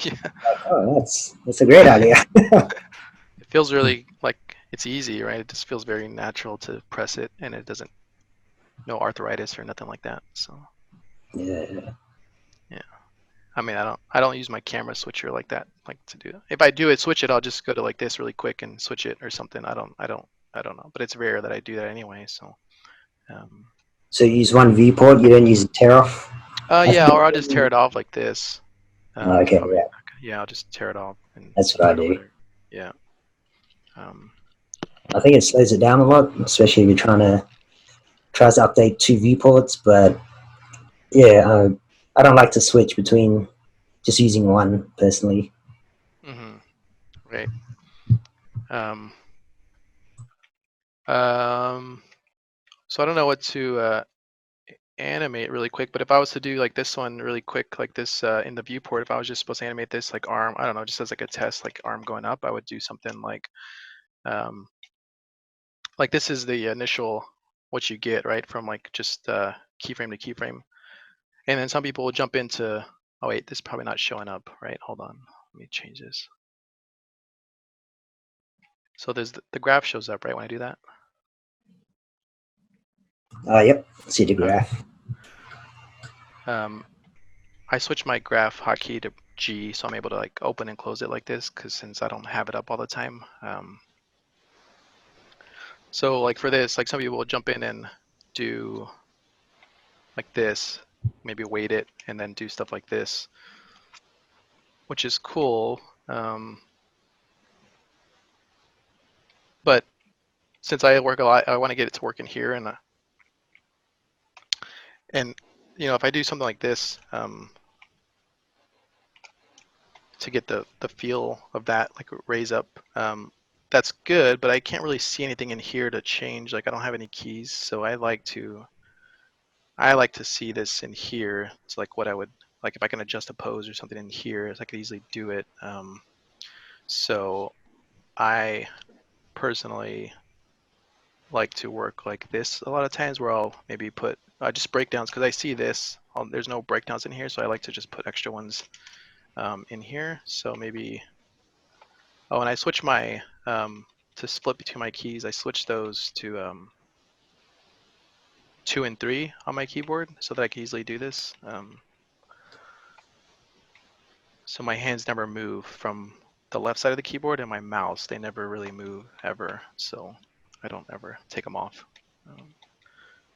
Yeah. Like, oh, that's a great idea. It feels really like it's easy, right? It just feels very natural to press it, and it doesn't no arthritis or nothing like that. So Yeah. yeah, I mean, I don't use my camera switcher like that, like to do. If I do it, switch it, I'll just go to like this really quick and switch it or something. I don't know, but it's rare that I do that anyway. So um, So you use one viewport, you don't use a tear off. I yeah, think. or I'll just tear it off like this. Okay, Probably yeah, yeah, I'll just tear it off and that's what I try to do. put it. Yeah. Um, I think it slows it down a lot, especially if you're tries to update two viewports. But yeah, I don't like to switch between just using one personally. right. Um, um, so I don't know what to animate really quick, but if I was to do like this one really quick, like this in the viewport, if I was just supposed to animate this like arm, I don't know, just as like a test, like arm going up, I would do something um, like this is the initial what you get, right, from like just keyframe to keyframe. And then some people will jump into, oh wait, this is probably not showing up, right? Hold on, let me change this. So there's the graph shows up, right, when I do that? Yep, see the Okay. graph. Um, I switch my graph hotkey to G, so I'm able to like open and close it like this, because since I don't have it up all the time. So like for this, like some people will jump in and do like this, maybe weight it, and then do stuff like this, which is cool. But since I work a lot, I want to get it to work in here, and if I do something like this, to get the feel of that, like raise up, that's good. But I can't really see anything in here to change. Like I don't have any keys, so I like to see this in here. It's like what I would like if I can adjust a pose or something in here, I could easily do it. So I personally like to work like this a lot of times, where I'll maybe put just breakdowns because I see this. There's no breakdowns in here, so I like to just put extra ones in here. So maybe and I switch my to split between my keys. I switch those to 2 and 3 on my keyboard so that I can easily do this. So my hands never move from the left side of the keyboard and my mouse, they never really move ever, so I don't ever take them off.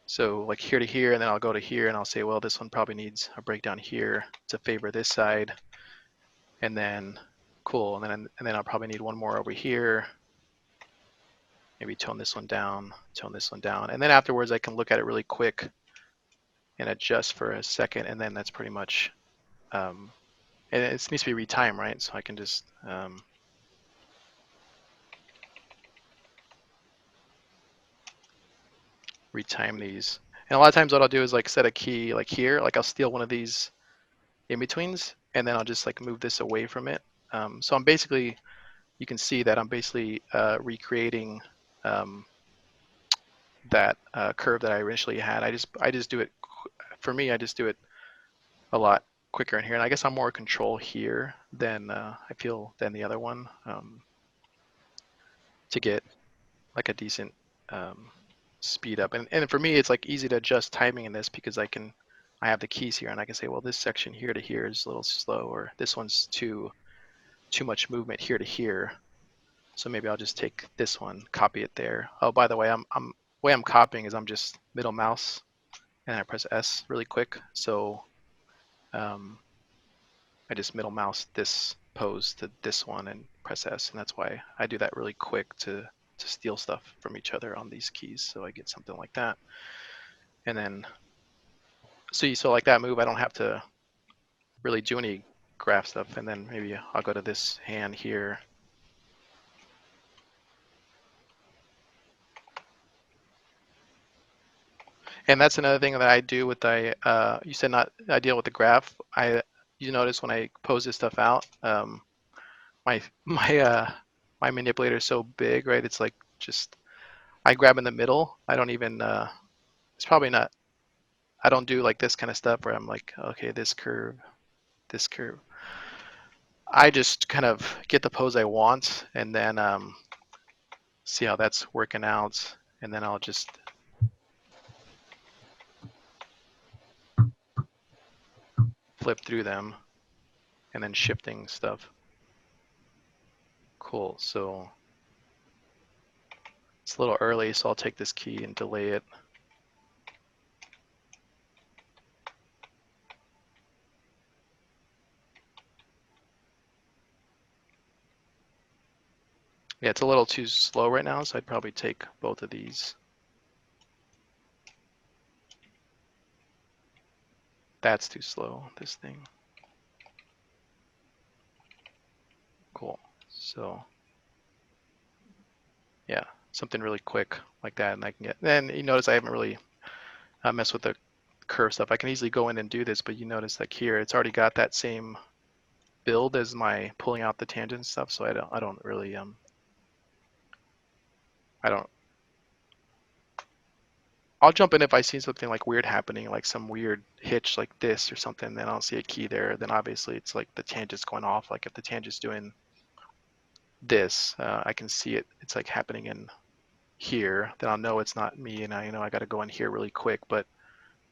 So like here to here, and then I'll go to here and I'll say, well, this one probably needs a breakdown here to favor this side, and then cool, and then I'll probably need one more over here. Maybe tone this one down, and then afterwards I can look at it really quick and adjust for a second, and then that's pretty much. And it needs to be retimed, right? So I can just retime these. And a lot of times what I'll do is like set a key like here, like I'll steal one of these in-betweens, and then I'll just like move this away from it. So I'm basically, you can see that I'm basically recreating that curve that I initially had. I just do it, for me, I just do it a lot quicker in here. And I guess I'm more control here than I feel than the other one to get like a decent speed up. And for me, it's like easy to adjust timing in this because I have the keys here and I can say, well, this section here to here is a little slow, or this one's too much movement here to here. So maybe I'll just take this one, copy it there. Oh, by the way, the way I'm copying is I'm just middle mouse and I press S really quick. So I just middle mouse this pose to this one and press S, and that's why I do that really quick to steal stuff from each other on these keys. So I get something like that. And then, so like that move, I don't have to really do any graph stuff. And then maybe I'll go to this hand here. And that's another thing that I do with you said not ideal with the graph. You notice when I pose this stuff out, my my manipulator is so big, right? It's like just I grab in the middle. I don't even it's probably not, I don't do like this kind of stuff where I'm like, okay, this curve, this curve. I just kind of get the pose I want and then see how that's working out, and then I'll just flip through them and then shifting stuff. Cool. So it's a little early, so I'll take this key and delay it. Yeah, it's a little too slow right now, so I'd probably take both of these. That's too slow, this thing. Cool. So yeah, something really quick like that, and I can get. Then you notice I haven't really messed with the curve stuff. I can easily go in and do this, but you notice like here, it's already got that same build as my pulling out the tangent stuff. So I don't really I don't. I'll jump in if I see something like weird happening, like some weird hitch like this or something. Then I'll see a key there. Then obviously it's like the tangent's going off. Like if the tangent's doing this, I can see it. It's like happening in here. Then I'll know it's not me, and I got to go in here really quick. But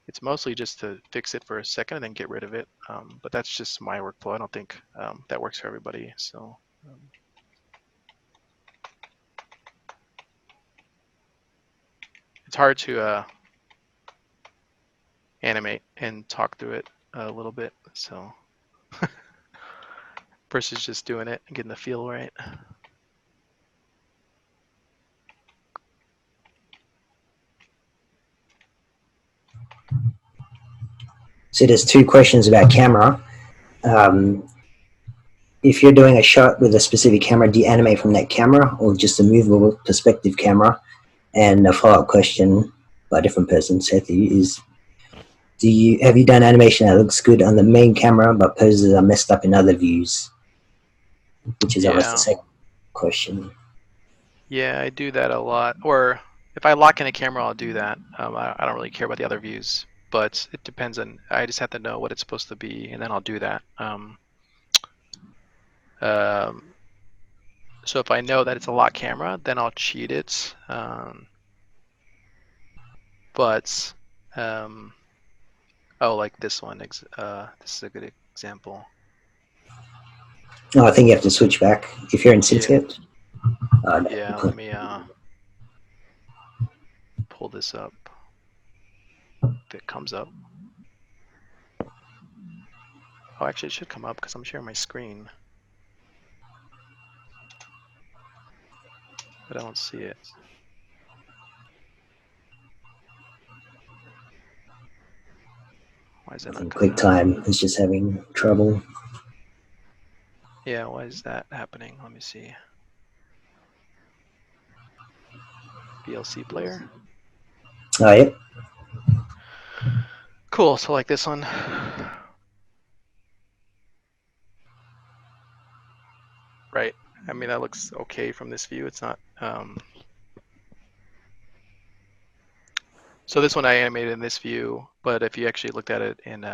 it's mostly just to fix it for a second and then get rid of it. But that's just my workflow. I don't think that works for everybody. So. It's hard to animate and talk through it a little bit. So versus just doing it and getting the feel right. So there's two questions about camera. If you're doing a shot with a specific camera, do you animate from that camera or just a movable perspective camera? And a follow-up question by a different person, Seth, is have you done animation that looks good on the main camera but poses are messed up in other views? Which is almost the Yeah. second question. Yeah, I do that a lot. Or if I lock in a camera, I'll do that. I don't really care about the other views, but it depends on. I just have to know what it's supposed to be, and then I'll do that. Um, so if I know that it's a lock camera, then I'll cheat it. But oh, like this one. This is a good example. Oh, I think you have to switch back if you're in Yeah, Synthscape. No. yeah. Let me pull this up. If it comes up. Oh, actually, it should come up because I'm sharing my screen, but I don't see it. Why is I it not think coming up? QuickTime is just having trouble. Yeah, why is that happening? Let me see. VLC player. Oh, yep. Cool. So like this one. Right. I mean, that looks okay from this view. It's not. So this one I animated in this view, but if you actually looked at it in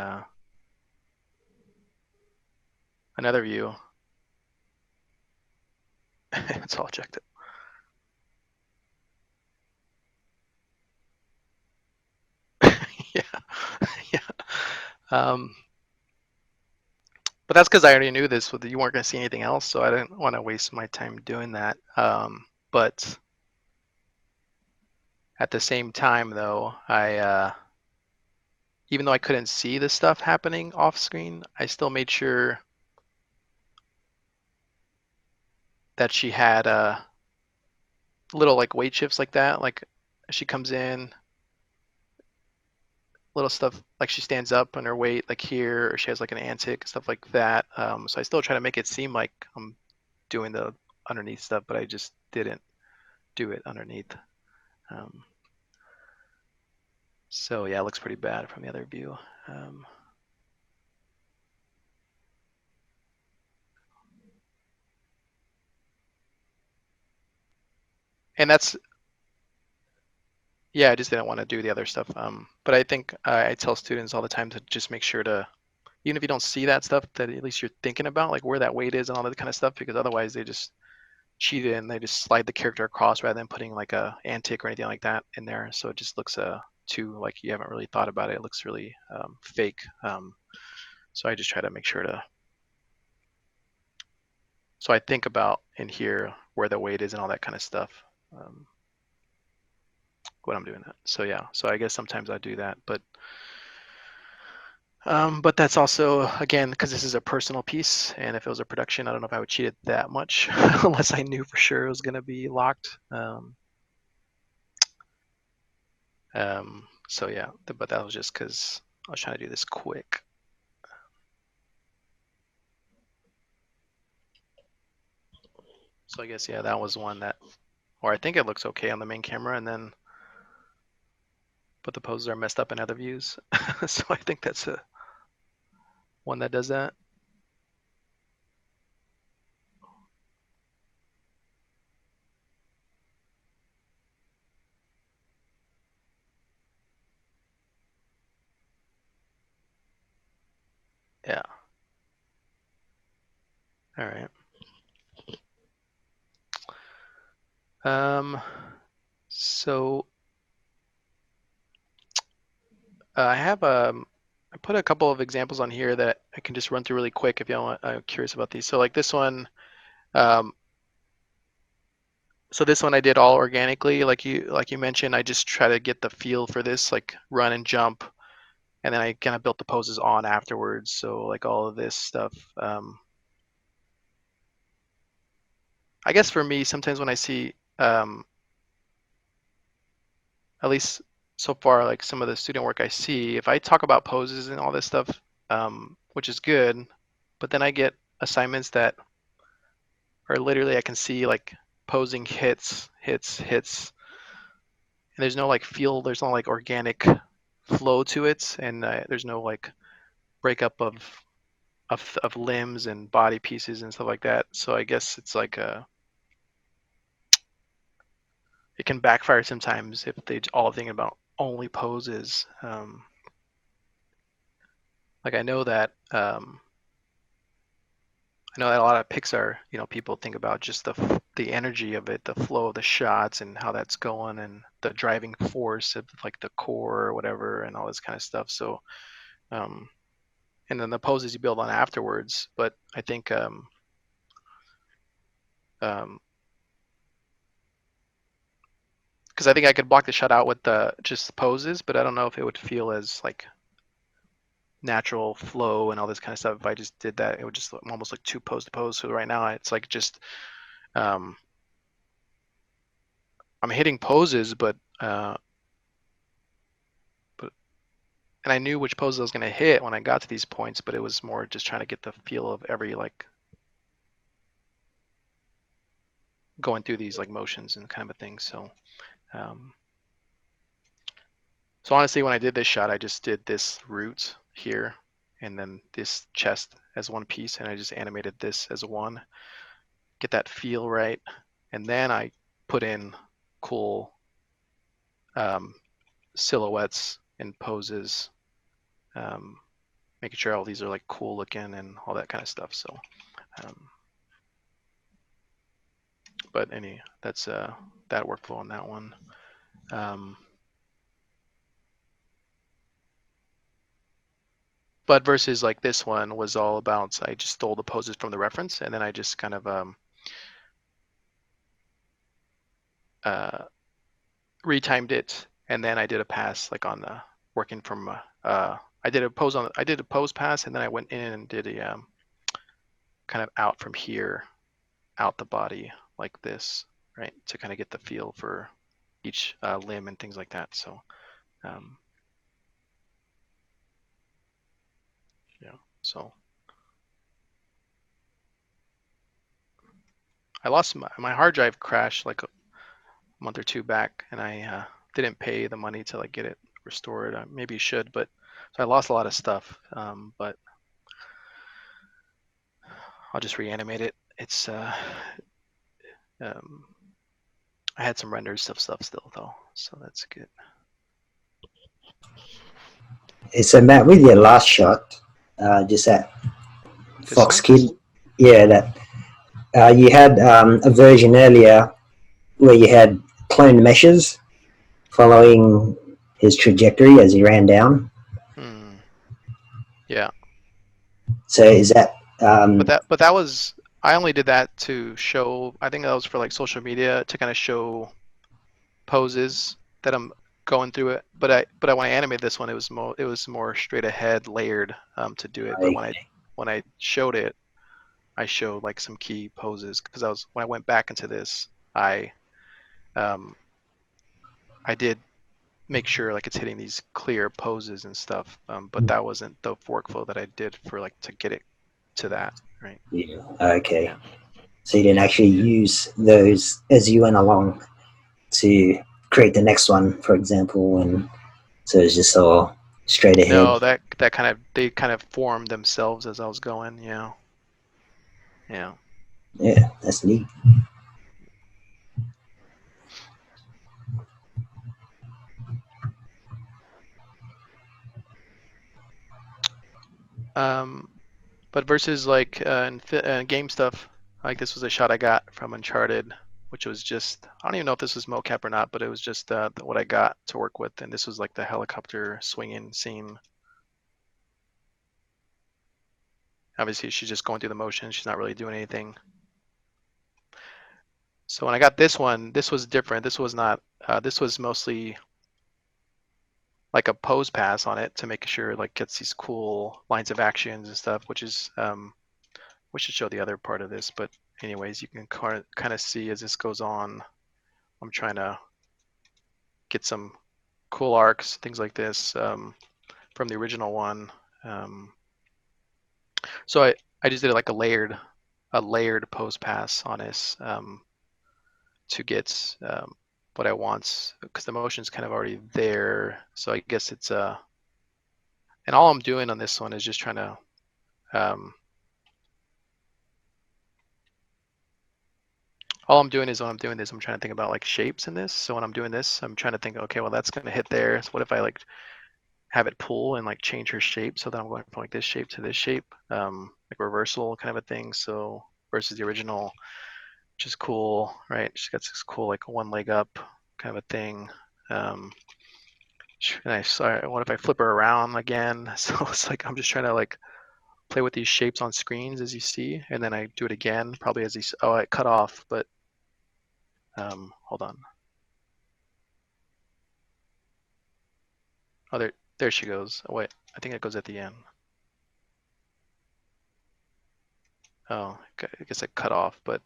another view, it's all checked out. Yeah, yeah. Um, but that's because I already knew this. You weren't going to see anything else, so I didn't want to waste my time doing that. But at the same time, though, I even though I couldn't see the stuff happening off screen, I still made sure that she had little like weight shifts like that. Like she comes in, little stuff like she stands up on her weight, like here, or she has like an antic, stuff like that. So I still try to make it seem like I'm doing the underneath stuff, but I just didn't do it underneath. Um, so yeah, it looks pretty bad from the other view. Um, and that's yeah, I just didn't want to do the other stuff. But I think I tell students all the time to just make sure to, even if you don't see that stuff, that at least you're thinking about like where that weight is and all that kind of stuff, because otherwise they just cheat it and they just slide the character across rather than putting like a antic or anything like that in there. So it just looks too like you haven't really thought about it. It looks really fake. So I just try to make sure to. So I think about in here where the weight is and all that kind of stuff. Um, when I'm doing that. So yeah. So I guess sometimes I do that, but that's also again because this is a personal piece, and if it was a production, I don't know if I would cheat it that much unless I knew for sure it was going to be locked. So yeah, but that was just because I was trying to do this quick. So I guess yeah, that was one that, or I think it looks okay on the main camera, and then but the poses are messed up in other views. So I think that's a one that does that. Yeah. All right. Um. So I have I put a couple of examples on here that I can just run through really quick if you want. I'm curious about these. So like this one, um, so this one I did all organically, like you mentioned. I just try to get the feel for this, like run and jump, and then I kind of built the poses on afterwards. So like all of this stuff. I guess for me, sometimes when I see, at least so far, like some of the student work I see, if I talk about poses and all this stuff, which is good, but then I get assignments that are literally I can see like posing hits, hits, hits, and there's no like feel, there's no like organic flow to it, and there's no like breakup of limbs and body pieces and stuff like that. So I guess it's like it can backfire sometimes if they all thinking about only poses. Like I know that a lot of Pixar, people think about just the energy of it, the flow of the shots, and how that's going, and the driving force of like the core or whatever, and all this kind of stuff. So, um, and then the poses you build on afterwards. But I think because I think I could block the shot out with the just poses, but I don't know if it would feel as like natural flow and all this kind of stuff. If I just did that, it would just almost like too pose to pose. So right now it's like just um, I'm hitting poses, but and I knew which poses I was going to hit when I got to these points, but it was more just trying to get the feel of every like going through these like motions and kind of a thing. Um, so honestly, when I did this shot, I just did this root here and then this chest as one piece, and I just animated this as one, get that feel right, and then I put in cool um, silhouettes and poses, um, making sure all these are like cool looking and all that kind of stuff. So, um, but that's that workflow on that one. Um, but versus like this one was all about, I just stole the poses from the reference, and then I just kind of uh, retimed it, and then I did a pass like on the working from I did a pose pass, and then I went in and did a kind of out from here, out the body like this, right, to kind of get the feel for each limb and things like that. So um, yeah, so I lost my hard drive crashed like a month or two back, and I didn't pay the money to like get it restored. I maybe should, but so I lost a lot of stuff. But I'll just reanimate it. It's um, I had some rendered stuff still though, so that's good. So Matt, with your last shot, just that This Fox one? Kid, yeah, that you had a version earlier where you had cloned meshes following his trajectory as he ran down. Hmm. Yeah, So is that but that was, I only did that to show. I think that was for like social media to kind of show poses that I'm going through it. But when I animated this one, it was more straight ahead layered to do it. But okay? when I showed it, I showed like some key poses because when I went back into this, um, I did make sure like it's hitting these clear poses and stuff. But that wasn't the workflow that I did for like to get it to that, right? Yeah. Okay. Yeah. So you didn't actually use those as you went along to create the next one, for example, and so it's just all straight ahead. No, that kind of they kind of formed themselves as I was going. Yeah. Yeah. Yeah, that's neat. Um, but versus like game stuff, like this was a shot I got from Uncharted, which was just, I don't even know if this was mocap or not, but it was just what I got to work with, and this was like the helicopter swinging scene. Obviously, she's just going through the motion; she's not really doing anything. So when I got this one, this was different. This was not. This was mostly like a pose pass on it to make sure it like gets these cool lines of actions and stuff, which is we should show the other part of this, but anyways, you can kind of see as this goes on, I'm trying to get some cool arcs, things like this from the original one. Um, so I just did like a layered pose pass on this to get what I want, because the motion's kind of already there. So I guess it's and all I'm doing on this one is just trying to all I'm doing is when I'm doing this, I'm trying to think about like shapes in this. So when I'm doing this, I'm trying to think, okay, well that's gonna hit there. So what if I like have it pull and like change her shape so that I'm going from like this shape to this shape, like reversal kind of a thing. So versus the original, which is cool, right? She's got this cool like one leg up kind of a thing. Um, and I sorry, what if I flip her around again? So it's like I'm just trying to like play with these shapes on screens as you see, and then I do it again, probably as these. Oh, I cut off, but hold on. Oh, there she goes. Oh, wait, I think it goes at the end. Oh, I guess I cut off, but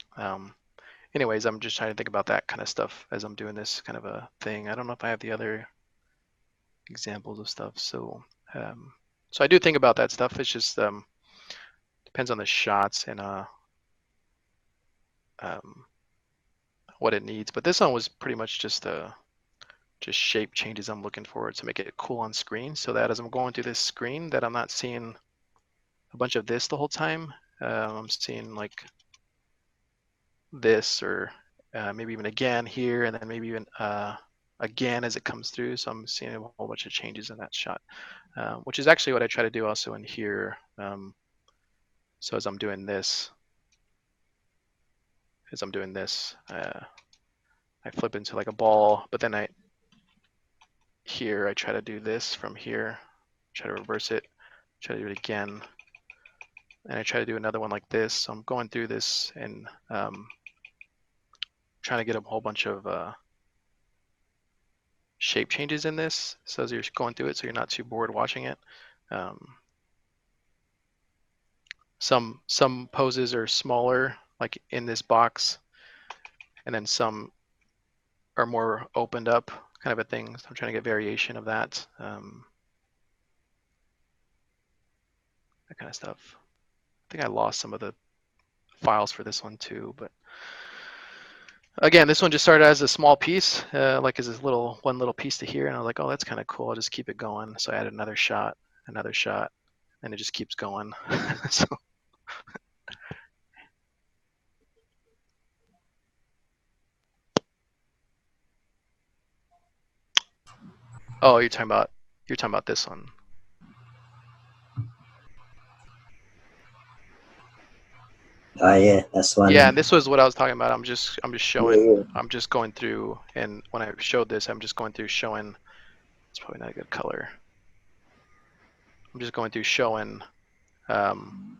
anyways, I'm just trying to think about that kind of stuff as I'm doing this kind of a thing. I don't know if I have the other examples of stuff. So so I do think about that stuff. It's just depends on the shots and um, what it needs. But this one was pretty much just shape changes I'm looking for to make it cool on screen, so that as I'm going through this screen, that I'm not seeing a bunch of this the whole time. I'm seeing like this, or maybe even again here, and then maybe even again as it comes through. So I'm seeing a whole bunch of changes in that shot, which is actually what I try to do also in here. So as I'm doing this, I flip into like a ball, but then I try to do this from here, try to reverse it, try to do it again, and I try to do another one like this. So I'm going through this and trying to get a whole bunch of shape changes in this, so as you're going through it, so you're not too bored watching it. Some poses are smaller, like in this box, and then some are more opened up, kind of a thing. So I'm trying to get variation of that. That kind of stuff. I think I lost some of the files for this one too, but again, this one just started as a small piece, like as this one little piece to here, and I was like, oh, that's kind of cool. I'll just keep it going. So I added another shot, and it just keeps going. So, oh, you're talking about this one. Oh yeah, that's one. Yeah, and this was what I was talking about. I'm just showing. Yeah. I'm just going through, and when I showed this, I'm just going through showing. It's probably not a good color. I'm just going through showing kind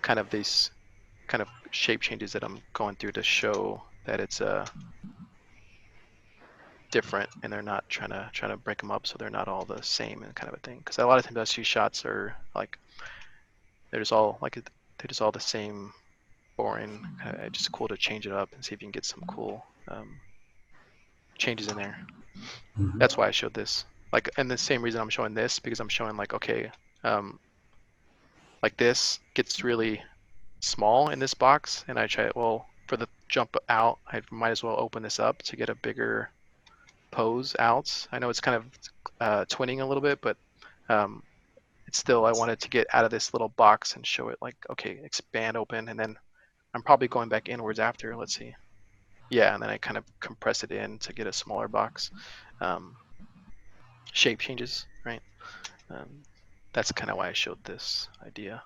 of these kind of shape changes that I'm going through to show that it's different, and they're not trying to break them up so they're not all the same and kind of a thing. Because a lot of times I see shots are like they're just all the same, boring. It's just cool to change it up and see if you can get some cool changes in there. Mhm. That's why I showed this. Like, and the same reason I'm showing this, because I'm showing like, okay, like this gets really small in this box, and I try, well, for the jump out, I might as well open this up to get a bigger pose out. I know it's kind of twinning a little bit, but it's still, I wanted to get out of this little box and show it like, okay, expand open, and then I'm probably going back inwards after. Let's see. Yeah, and then I kind of compress it in to get a smaller box. Shape changes, right? That's kind of why I showed this idea.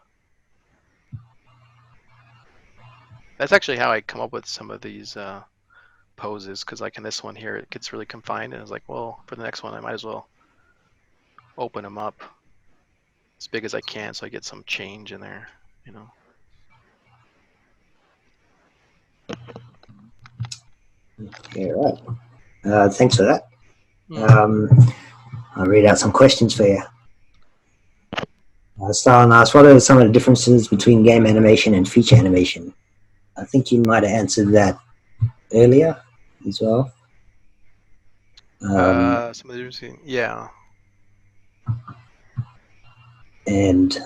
That's actually how I come up with some of these poses, because like in this one here, it gets really confined, and I was like, well, for the next one, I might as well open them up as big as I can so I get some change in there, you know. Yeah, right. Thanks for that. Mm. I'll read out some questions for you. Stalin asked, what are some of the differences between game animation and feature animation? I think you might have answered that earlier as well. Some of the yeah. And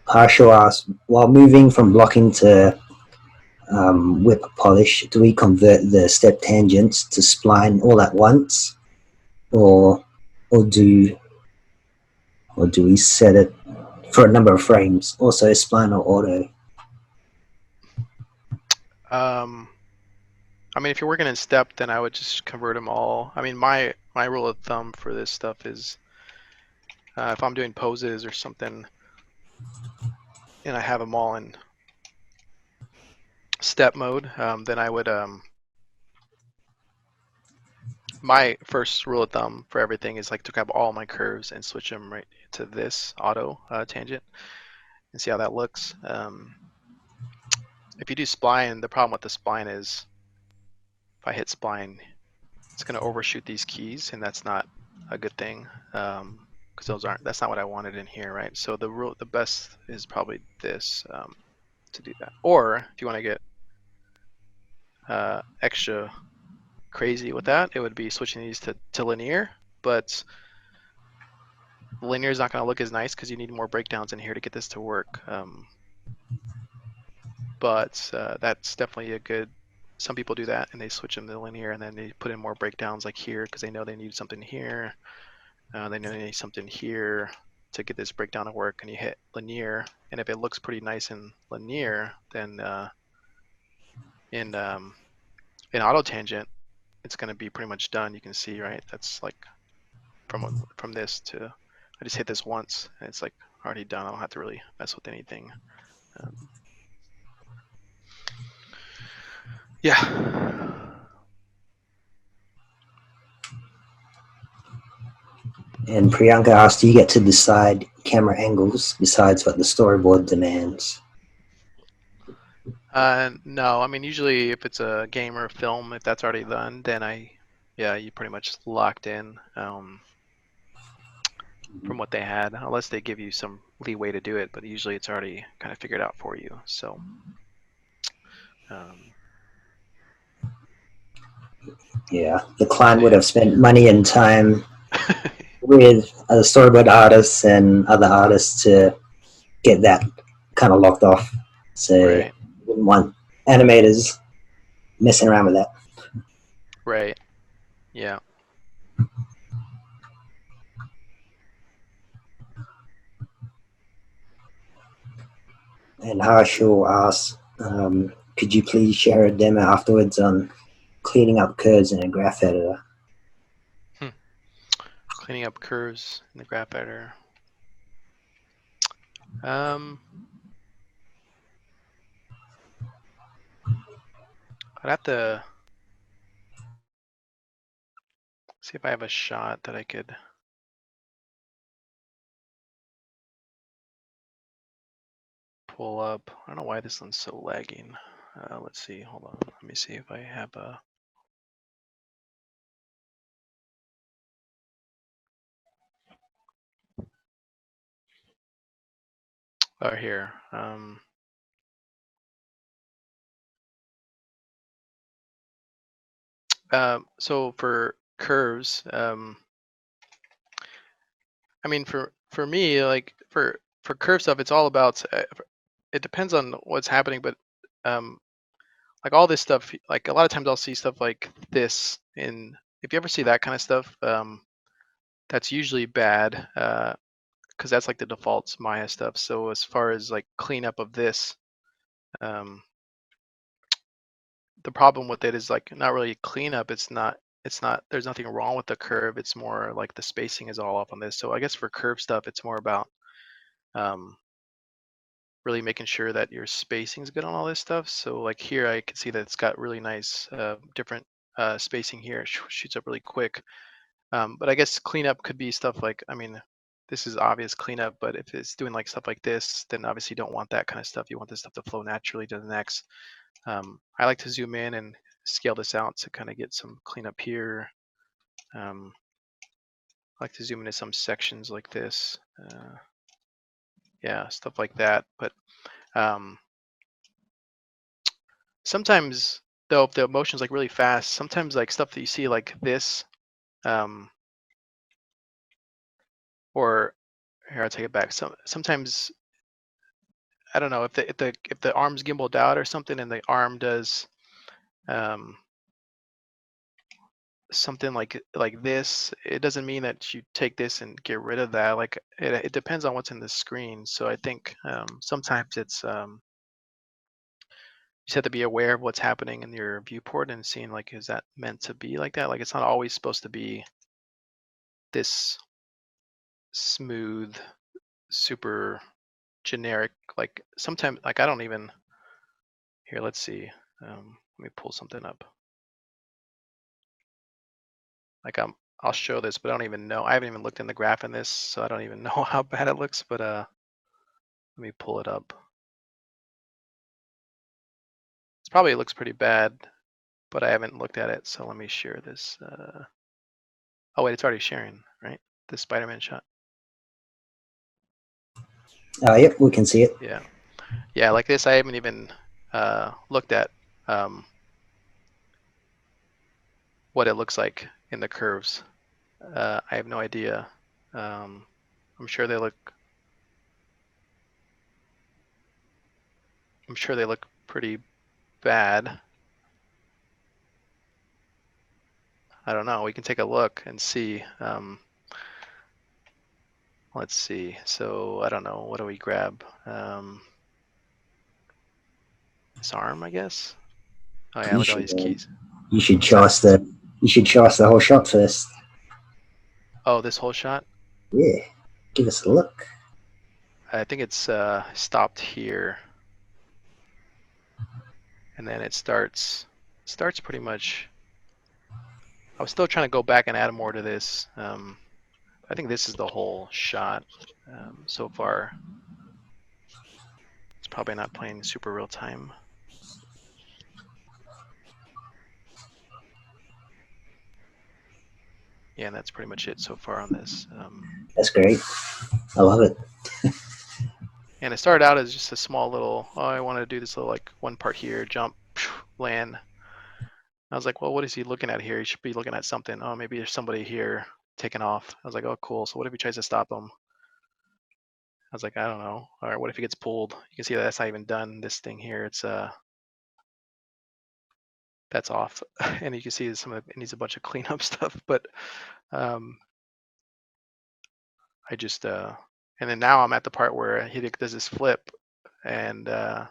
Harshaw asked, while moving from blocking to whip polish, do we convert the step tangents to spline all at once, or do we set it for a number of frames? Also, spline or auto? I mean, if you're working in step, then I would just convert them all. I mean, my rule of thumb for this stuff is if I'm doing poses or something and I have them all in step mode, then I would my first rule of thumb for everything is like to grab all my curves and switch them right to this auto tangent and see how that looks. If you do spline, the problem with the spline is if I hit spline, it's going to overshoot these keys, and that's not a good thing because that's not what I wanted in here, right? So the best is probably this to do that. Or if you want to get extra crazy with that, it would be switching these to linear, but linear is not going to look as nice because you need more breakdowns in here to get this to work. But that's definitely a good. Some people do that and they switch them to linear and then they put in more breakdowns like here because they know they need something here. They know they need something here to get this breakdown to work, and you hit linear. And if it looks pretty nice in linear, then in auto tangent, it's going to be pretty much done. You can see, right? That's like from this to I just hit this once and it's like already done. I don't have to really mess with anything. Yeah. And Priyanka asked, do you get to decide camera angles besides what the storyboard demands? No, I mean usually if it's a game or a film, if that's already done, then you pretty much locked in from what they had, unless they give you some leeway to do it. But usually it's already kind of figured out for you. So, Yeah, the client so would yeah. have spent money and time with other storyboard artists and other artists to get that kind of locked off. So Right. wouldn't want animators messing around with that. Right. Yeah. And Harshul asks, could you please share a demo afterwards on cleaning up curves in a graph editor? Cleaning up curves in the graph editor. Um, I'd have to see if I have a shot that I could pull up. I don't know why this one's so lagging. Let's see. Hold on. Let me see if I have a. Oh, here. So for curves, I mean for me, like for curve stuff, it's all about. It depends on what's happening, but um, like all this stuff, like a lot of times I'll see stuff like this in. If you ever see that kind of stuff, that's usually bad because that's like the default Maya stuff. So as far as like cleanup of this, um, the problem with it is like not really cleanup. It's not. There's nothing wrong with the curve. It's more like the spacing is all off on this. So I guess for curve stuff, it's more about um, really making sure that your spacing is good on all this stuff. So like here, I can see that it's got really nice different spacing here. It shoots up really quick. But I guess cleanup could be stuff like, I mean, this is obvious cleanup, but if it's doing like stuff like this, then obviously you don't want that kind of stuff. You want this stuff to flow naturally to the next. I like to zoom in and scale this out to kind of get some cleanup here. I like to zoom into some sections like this. Yeah, stuff like that. But um, sometimes though, if the motion's like really fast, sometimes like stuff that you see like this, um, or here I'll take it back. Sometimes I don't know if the arm's gimbaled out or something, and the arm does um, something like this. It doesn't mean that you take this and get rid of that. Like it depends on what's in the screen. So I think sometimes it's you just have to be aware of what's happening in your viewport and seeing like is that meant to be like that. Like it's not always supposed to be this smooth, super generic. Like sometimes like I don't even here. Let's see. Let me pull something up. Like I'll show this, but I don't even know. I haven't even looked in the graph in this, so I don't even know how bad it looks. But let me pull it up. It looks pretty bad, but I haven't looked at it. So let me share this. Oh wait, it's already sharing, right? The Spider-Man shot. Yep, we can see it. Yeah, yeah. Like this, I haven't even looked at what it looks like in the curves. I have no idea. I'm sure they look. I'm sure they look pretty bad. I don't know. We can take a look and see. Let's see. So I don't know. What do we grab? This arm, I guess. Oh yeah, You look at all should these keys. you should What's that? choice the whole shot first. Oh, this whole shot. Yeah, give us a look. I think it's stopped here, and then it starts pretty much. I was still trying to go back and add more to this. I think this is the whole shot so far. It's probably not playing super real time. Yeah, and that's pretty much it so far on this. That's great. I love it. And it started out as just a small little, oh, I want to do this little like one part here, jump, land. I was like, well, what is he looking at here? He should be looking at something. Oh, maybe there's somebody here taking off. I was like, oh, cool. So what if he tries to stop him? I was like, I don't know. All right, what if he gets pulled? You can see that's not even done. This thing here, it's that's off, and you can see some of it needs a bunch of cleanup stuff. But um, I just and then now I'm at the part where he does this flip, and I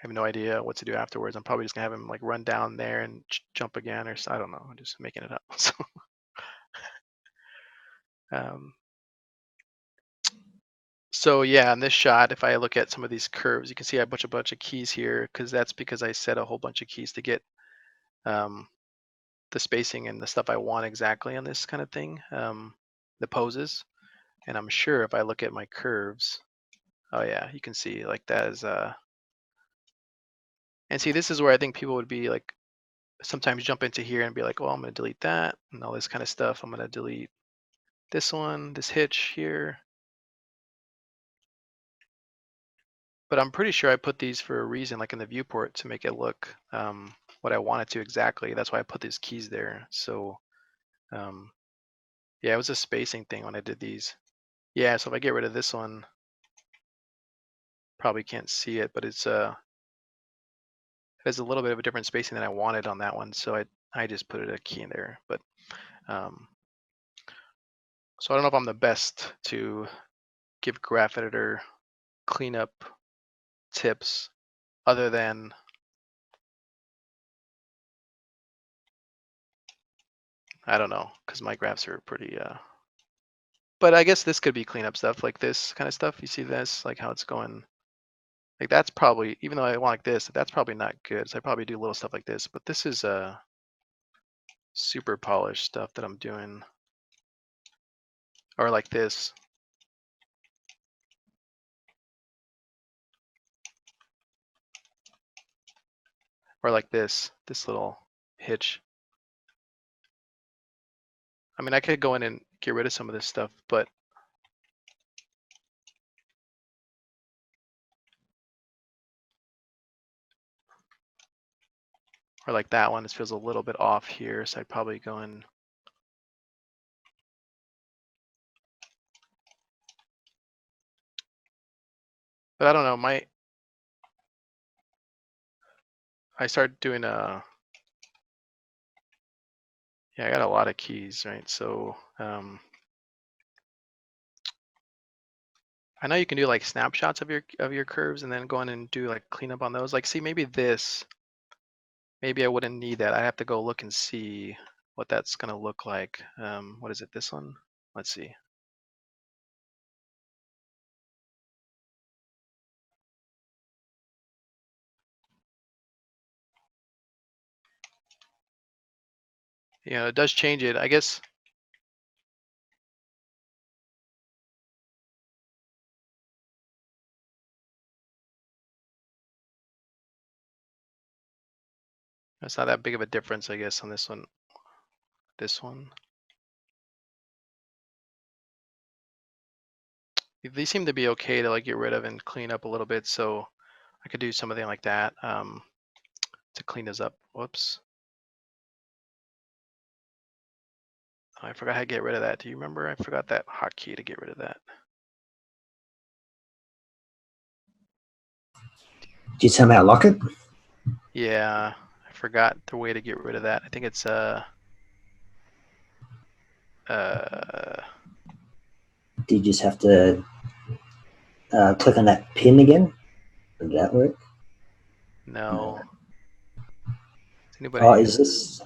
have no idea what to do afterwards. I'm probably just gonna have him like run down there and jump again, or I don't know. I'm just making it up. So, um, so yeah, in this shot, if I look at some of these curves, you can see I have a bunch of keys here because I set a whole bunch of keys to get um, the spacing and the stuff I want exactly on this kind of thing, the poses. And I'm sure if I look at my curves, oh yeah, you can see like that is and see this is where I think people would be like sometimes jump into here and be like, well, I'm gonna delete that and all this kind of stuff. I'm gonna delete this one, this hitch here. But I'm pretty sure I put these for a reason, like in the viewport, to make it look what I want it to exactly. That's why I put these keys there. So um, yeah, it was a spacing thing when I did these. Yeah, so if I get rid of this one, probably can't see it, but it has a little bit of a different spacing than I wanted on that one. So I just put a key in there. But um, so I don't know if I'm the best to give graph editor cleanup tips other than I don't know, because my graphs are pretty but I guess this could be cleanup stuff, like this kind of stuff. You see this, like how it's going. Like that's probably, even though I want like this, that's probably not good. So I probably do little stuff like this. But this is super polished stuff that I'm doing, or like this, or like this little hitch. I mean, I could go in and get rid of some of this stuff, but or like that one, this feels a little bit off here, so I'd probably go in. But I don't know, I started doing yeah, I got a lot of keys, right? So I know you can do like snapshots of your curves and then go in and do like cleanup on those. Like, see, maybe this, maybe I wouldn't need that. I have to go look and see what that's gonna look like. What is it? This one? Let's see. it does change it. I guess it's not that big of a difference, I guess, on this one. This one. These seem to be okay to like get rid of and clean up a little bit, so I could do something like that to clean this up. Whoops. I forgot how to get rid of that. Do you remember? I forgot that hotkey to get rid of that. Did you somehow lock it? Yeah, I forgot the way to get rid of that. I think it's uh Do you just have to click on that pin again? Did that work? no. Does Oh, anybody? is this?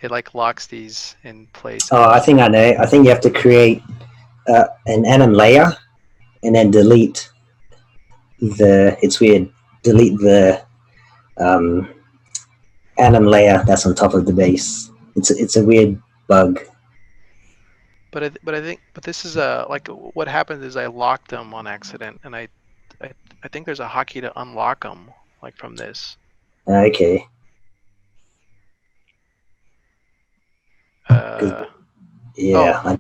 It like locks these in place, I Oh, I guess. think I know. I think you have to create an anim layer and then delete the. It's weird. Delete the um, anim layer that's on top of the base. It's a weird bug. But this is like what happens is I locked them on accident, and I, I think there's a hotkey to unlock them like from this. Okay. Because Uh yeah. oh,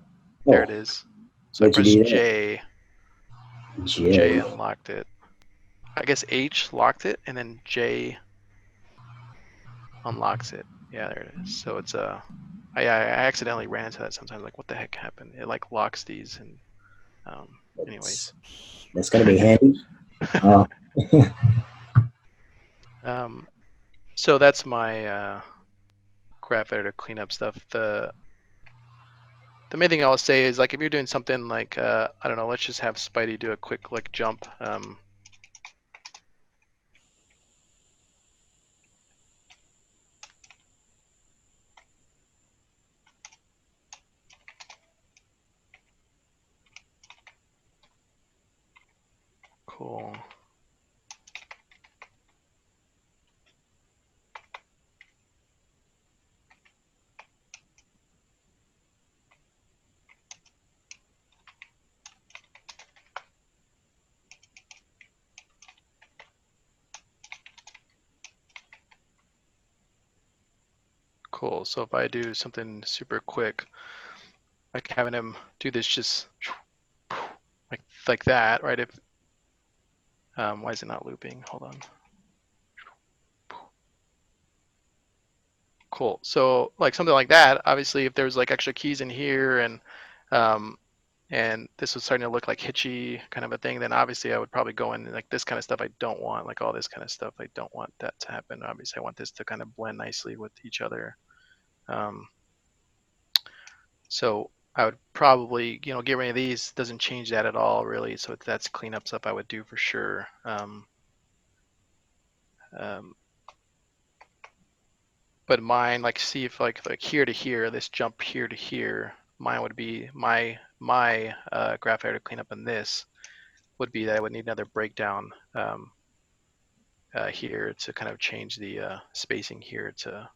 there Oh, it is. So I what'd you pressed do there? J. J J. unlocked it. I guess H locked it, and then J unlocks it. Yeah, there it is. So it's I accidentally ran into that sometimes. Like, what the heck happened? It like locks these, and That's anyways. that's gonna be handy. Oh, um, so that's my graph editor cleanup stuff. The main thing I'll say is like if you're doing something like I don't know, let's just have Spidey do a quick like jump. Cool. Cool. So if I do something super quick, like having him do this just like that, right? If why is it not looping? Hold on. Cool. So like something like that, obviously if there's like extra keys in here um, and this was starting to look like hitchy kind of a thing, then obviously I would probably go in and like this kind of stuff I don't want, like all this kind of stuff, I don't want that to happen. Obviously I want this to kind of blend nicely with each other. Um, so I would probably, get rid of these. Doesn't change that at all really. So that's cleanup stuff I would do for sure. Um, but mine, like see if like here to here, this jump here to here, mine would be my graph editor cleanup in this would be that I would need another breakdown here to kind of change the spacing here to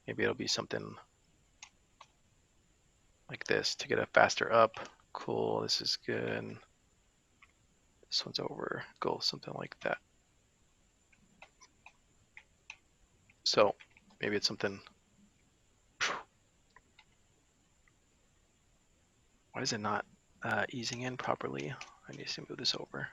maybe it'll be something like this to get a faster up. Cool, this is good. This one's over. Go something like that. So maybe it's something. Why is it not easing in properly? I need to move this over.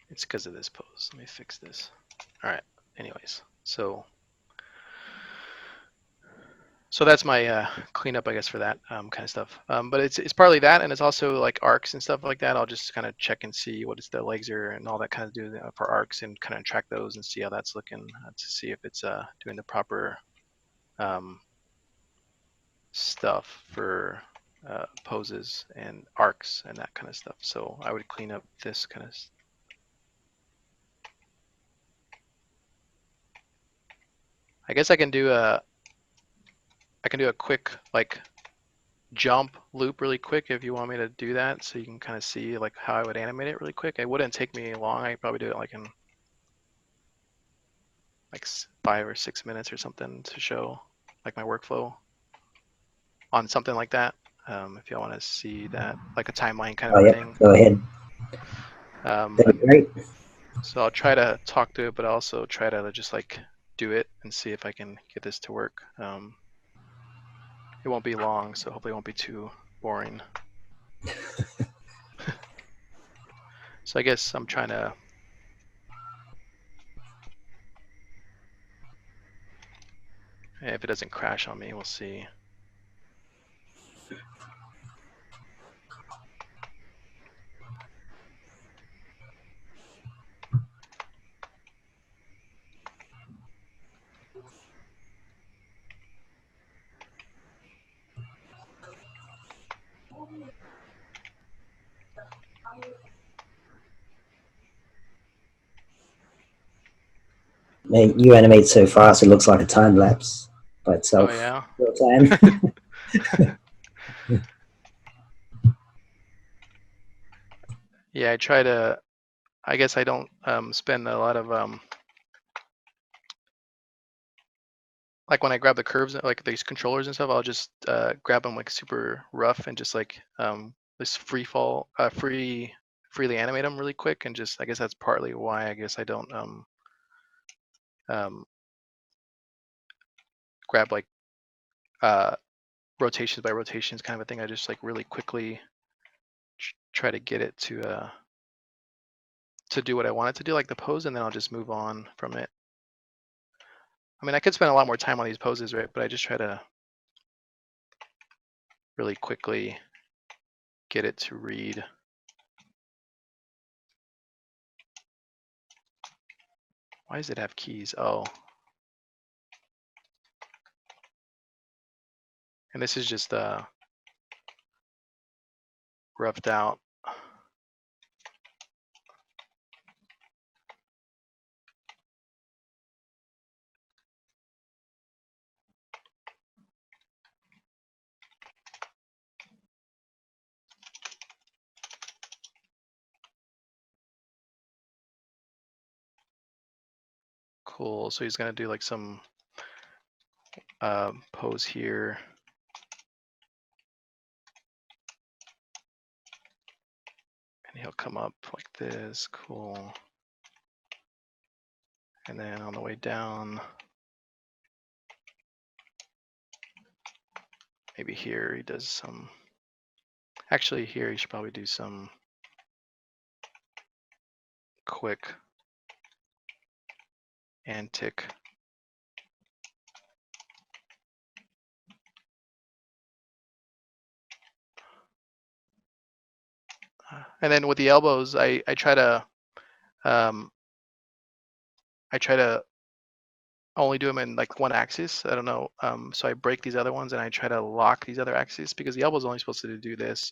It's because of this pose. Let me fix this. All right. Anyways, so that's my cleanup, I guess, for that kind of stuff. But it's partly that, and it's also like arcs and stuff like that. I'll just kind of check and see what is the legs are and all that kind of do for arcs and kind of track those and see how that's looking to see if it's doing the proper um, stuff for poses and arcs and that kind of stuff. So I would clean up this kind of. I guess I can do a quick like jump loop really quick if you want me to do that, so you can kind of see like how I would animate it really quick. It wouldn't take me long. I'd probably do it like in like 5 or 6 minutes or something to show like my workflow on something like that. If y'all want to see that, like a timeline kind Oh, of a yep. thing. Go ahead. That'd be great. So I'll try to talk to it, but also try to just like do it and see if I can get this to work. It won't be long, so hopefully it won't be too boring. So I guess I'm trying to if it doesn't crash on me, we'll see. Man, you animate so fast, it looks like a time lapse by Oh itself. yeah. Real time. Yeah, I try to. I guess I don't spend a lot of like when I grab the curves, like these controllers and stuff. I'll just grab them like super rough and just like this freely animate them really quick, and just I guess that's partly why I guess I don't um, grab like uh, rotations by rotations kind of a thing. I just like really quickly try to get it to do what I want it to do, like the pose, and then I'll just move on from it. I mean, I could spend a lot more time on these poses, right? But I just try to really quickly get it to read. Why does it have keys? Oh. And this is just roughed out. Cool. So he's gonna do like some pose here. And he'll come up like this. Cool. And then on the way down, maybe here he does some. Actually, here he should probably do some quick antic. And then with the elbows, I try to only do them in like one axis. I don't know. So I break these other ones and I try to lock these other axes because the elbow is only supposed to do this.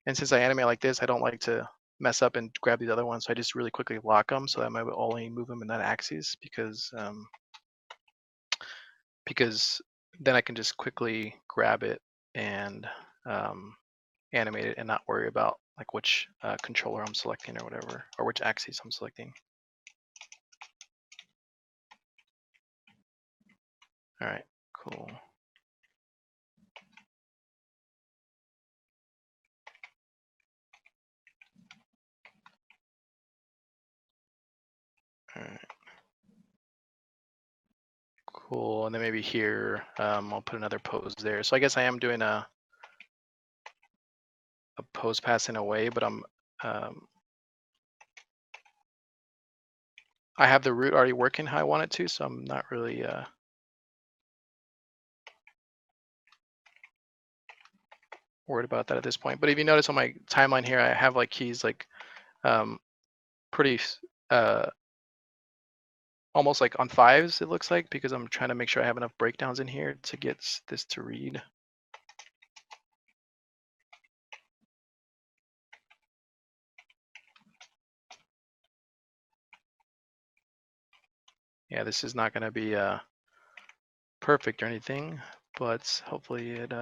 And since I animate like this, I don't like to mess up and grab these other ones. So I just really quickly lock them so that I might only move them in that axis because then I can just quickly grab it and animate it and not worry about like which controller I'm selecting or whatever, or which axis I'm selecting. All right, cool. All right. Cool, and then maybe here I'll put another pose there. So I guess I am doing a pose pass in a way, but I have the root already working how I want it to, so I'm not really worried about that at this point. But if you notice on my timeline here, I have like keys like pretty almost like on fives, it looks like, because I'm trying to make sure I have enough breakdowns in here to get this to read. Yeah, this is not going to be perfect or anything, but hopefully it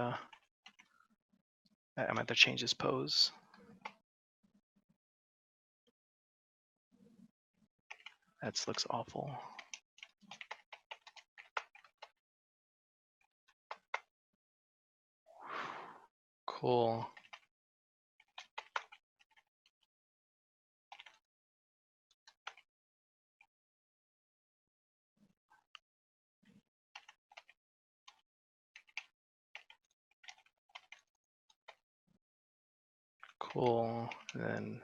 I'm gonna have to change this pose. That looks awful. Cool. Cool. And then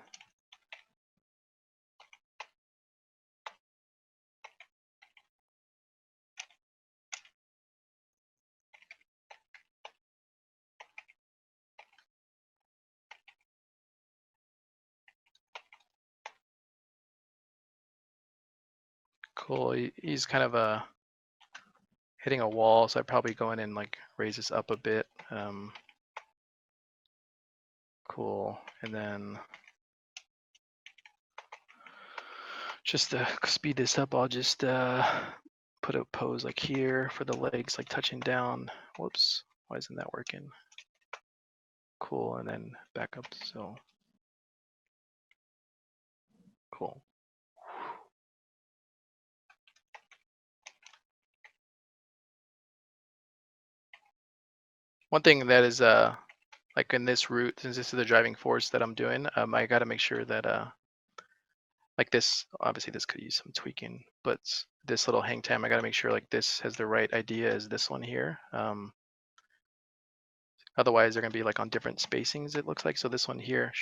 cool. He's kind of hitting a wall, so I'd probably go in and like raise this up a bit. Cool. And then just to speed this up, I'll just put a pose like here for the legs like touching down. Whoops, why isn't that working? Cool, and then back up, so cool. One thing that is like in this route, since this is the driving force that I'm doing, I got to make sure that like this, obviously this could use some tweaking, but this little hang time, I got to make sure like this has the right idea as this one here. Otherwise they're gonna be like on different spacings, it looks like. So this one here,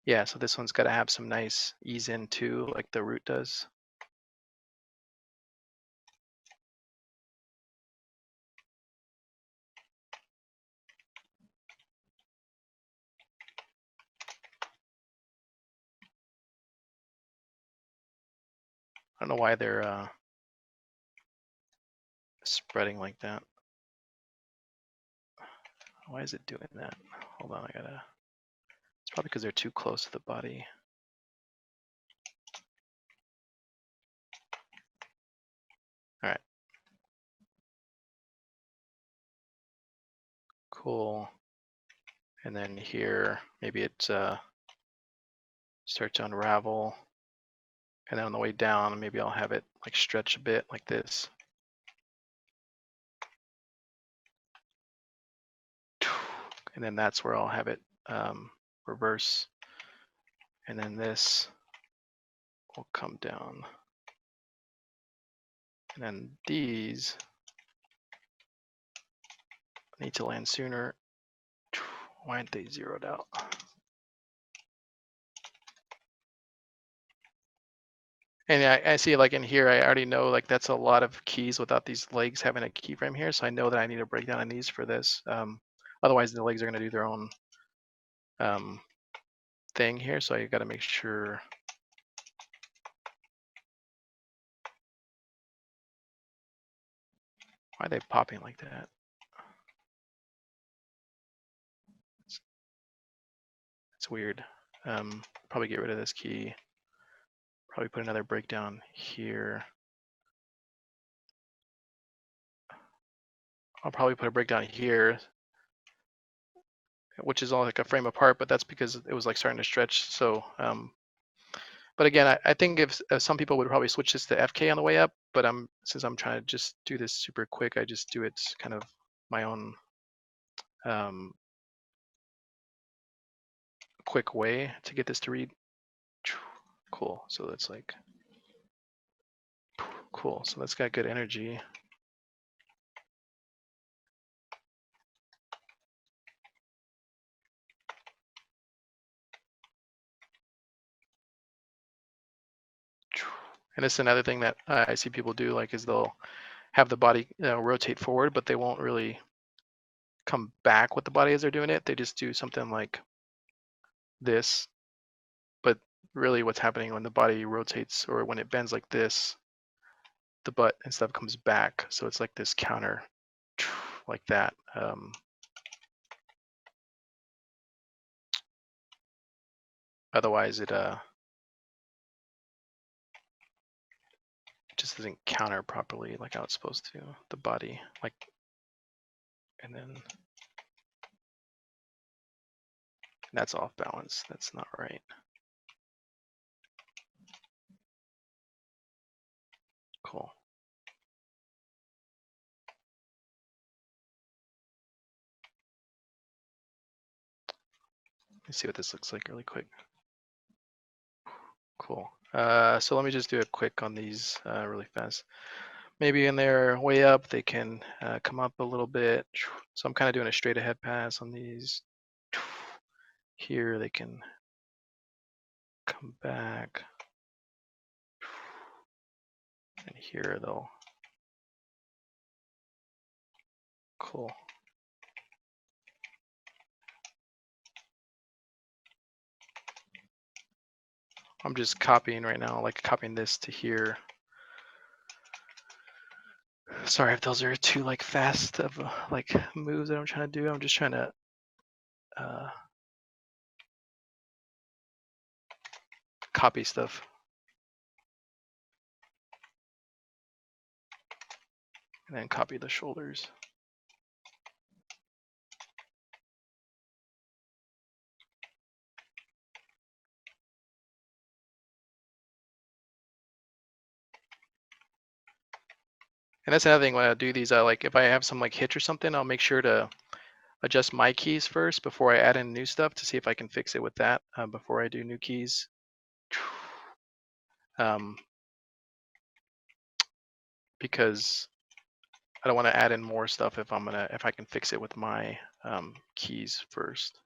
yeah, so this one's got to have some nice ease in too, like the root does. I don't know why they're spreading like that. Why is it doing that? Hold on, it's probably because they're too close to the body. All right. Cool. And then here, maybe it starts to unravel. And then on the way down, maybe I'll have it like stretch a bit like this. And then that's where I'll have it reverse. And then this will come down. And then these need to land sooner. Why aren't they zeroed out? And I see like in here, I already know like that's a lot of keys without these legs having a keyframe here. So I know that I need a breakdown on these for this. Otherwise the legs are gonna do their own thing here. So I gotta make sure. Why are they popping like that? It's weird. Probably get rid of this key. Probably put another breakdown here. I'll probably put a breakdown here, which is all like a frame apart, but that's because it was like starting to stretch. So, but again, I think if some people would probably switch this to FK on the way up, but since I'm trying to just do this super quick, I just do it kind of my own quick way to get this to read. Cool. So that's like cool. So that's got good energy. And it's another thing that I see people do, like, is they'll have the body rotate forward, but they won't really come back with the body as they're doing it. They just do something like this. But really what's happening when the body rotates or when it bends like this, the butt and stuff comes back. So it's like this counter like that. Otherwise it just doesn't counter properly like how it's supposed to, the body, like, and then That's off balance. That's not right. Cool. Let's see what this looks like really quick. Cool. So let me just do a quick on these really fast. Maybe in their way up, they can come up a little bit. So I'm kind of doing a straight ahead pass on these. Here they can come back. And here they'll. Cool. I'm just copying right now, like copying this to here. Sorry if those are too like fast of like moves that I'm trying to do. I'm just trying to copy stuff. And then copy the shoulders. And that's another thing when I do these, I like if I have some like hitch or something, I'll make sure to adjust my keys first before I add in new stuff to see if I can fix it with that before I do new keys. Because I don't want to add in more stuff if I can fix it with my keys first.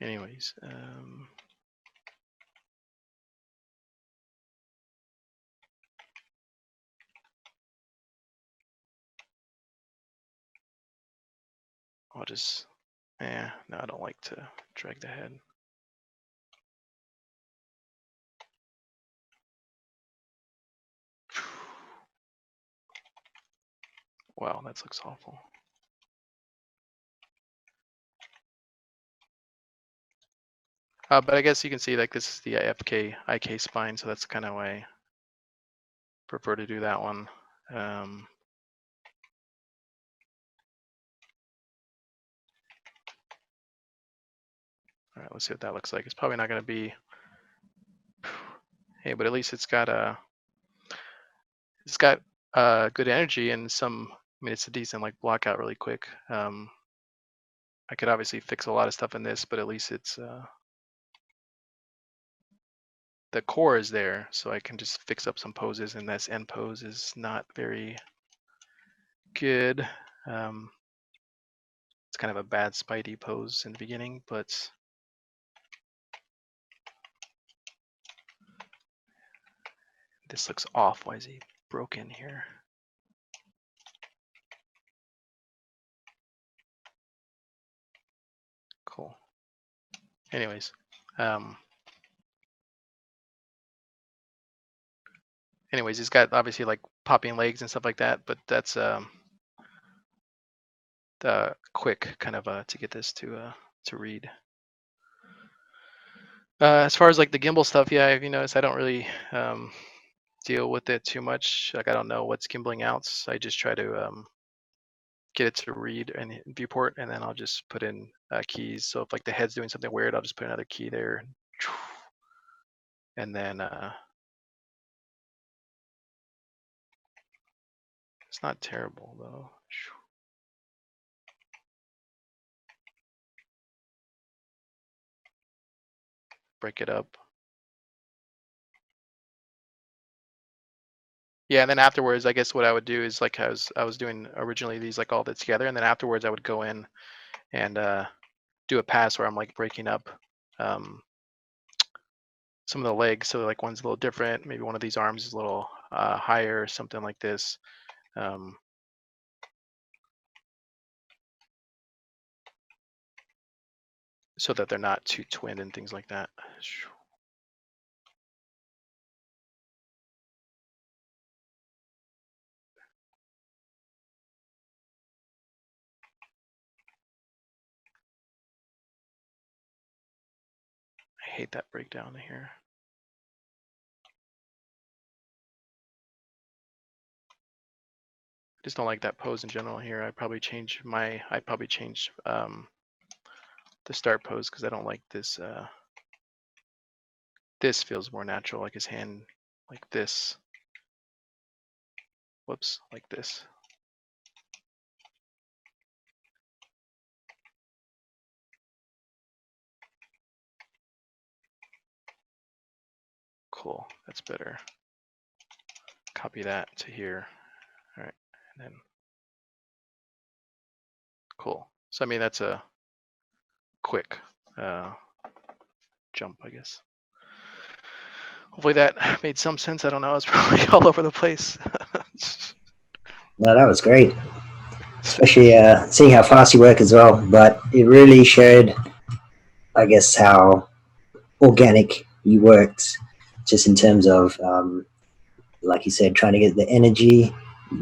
Anyways, I'll just, no, I don't like to drag the head. Wow, that looks awful. But I guess you can see like this is the IFK IK spine, so that's kind of why I prefer to do that one. All right, let's see what that looks like. It's probably not going to be, hey, but at least it's got good energy and some. I mean, it's a decent like block out really quick. I could obviously fix a lot of stuff in this, but at least it's the core is there, so I can just fix up some poses, and this end pose is not very good. It's kind of a bad Spidey pose in the beginning, but this looks off. Why is he broken here? Cool. Anyways, he's got obviously like popping legs and stuff like that, but that's the quick kind of to get this to read. As far as like the gimbal stuff, yeah, if you notice, I don't really deal with it too much. Like I don't know what's gimbling out. So I just try to get it to read and viewport, and then I'll just put in keys. So if like the head's doing something weird, I'll just put another key there, and then it's not terrible though. Break it up. Yeah, and then afterwards, I guess what I would do is like I was doing originally these like all that together, and then afterwards I would go in and do a pass where I'm like breaking up some of the legs. So like one's a little different. Maybe one of these arms is a little higher, something like this. So that they're not too twinned and things like that. I hate that breakdown here. just don't like that pose in general here. I'd probably change the start pose because I don't like this. This feels more natural, like his hand, like this. Whoops, like this. Cool, that's better. Copy that to here. All right, and then cool. So I mean that's a quick jump, I guess. Hopefully that made some sense. I don't know. It's probably all over the place. No, that was great, especially seeing how fast you work as well. But it really showed, I guess, how organic you worked, just in terms of, like you said, trying to get the energy,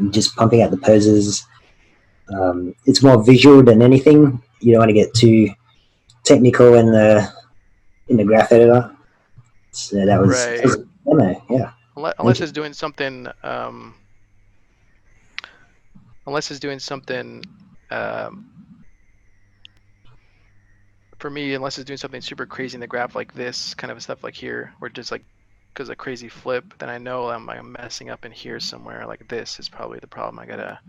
just pumping out the poses. It's more visual than anything. You don't want to get too technical in the graph editor. So that was Right. demo, yeah. Thank Unless you. it's doing something. Unless it's doing something. Um, for me, unless it's doing something super crazy in the graph like this kind of stuff like here, where just like because a crazy flip, then I know I'm messing up in here somewhere. Like this is probably the problem. I gotta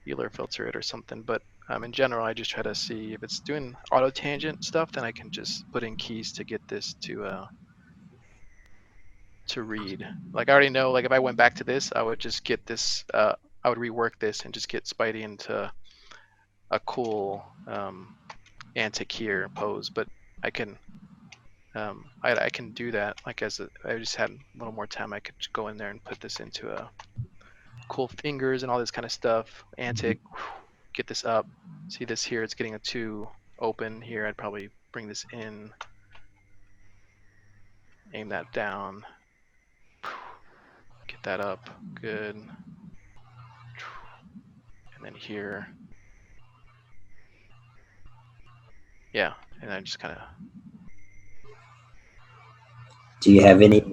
Euler filter it or something. But in general, I just try to see if it's doing auto tangent stuff, then I can just put in keys to get this to read. Like I already know, like if I went back to this, I would just get this. I would rework this and just get Spidey into a cool antic here pose. But I can I can do that. Like I just had a little more time, I could go in there and put this into a cool fingers and all this kind of stuff. Antic, get this up. See this here? It's getting a 2 open here. I'd probably bring this in, aim that down, get that up. Good. And then here, yeah. And I just kind of. Do you have any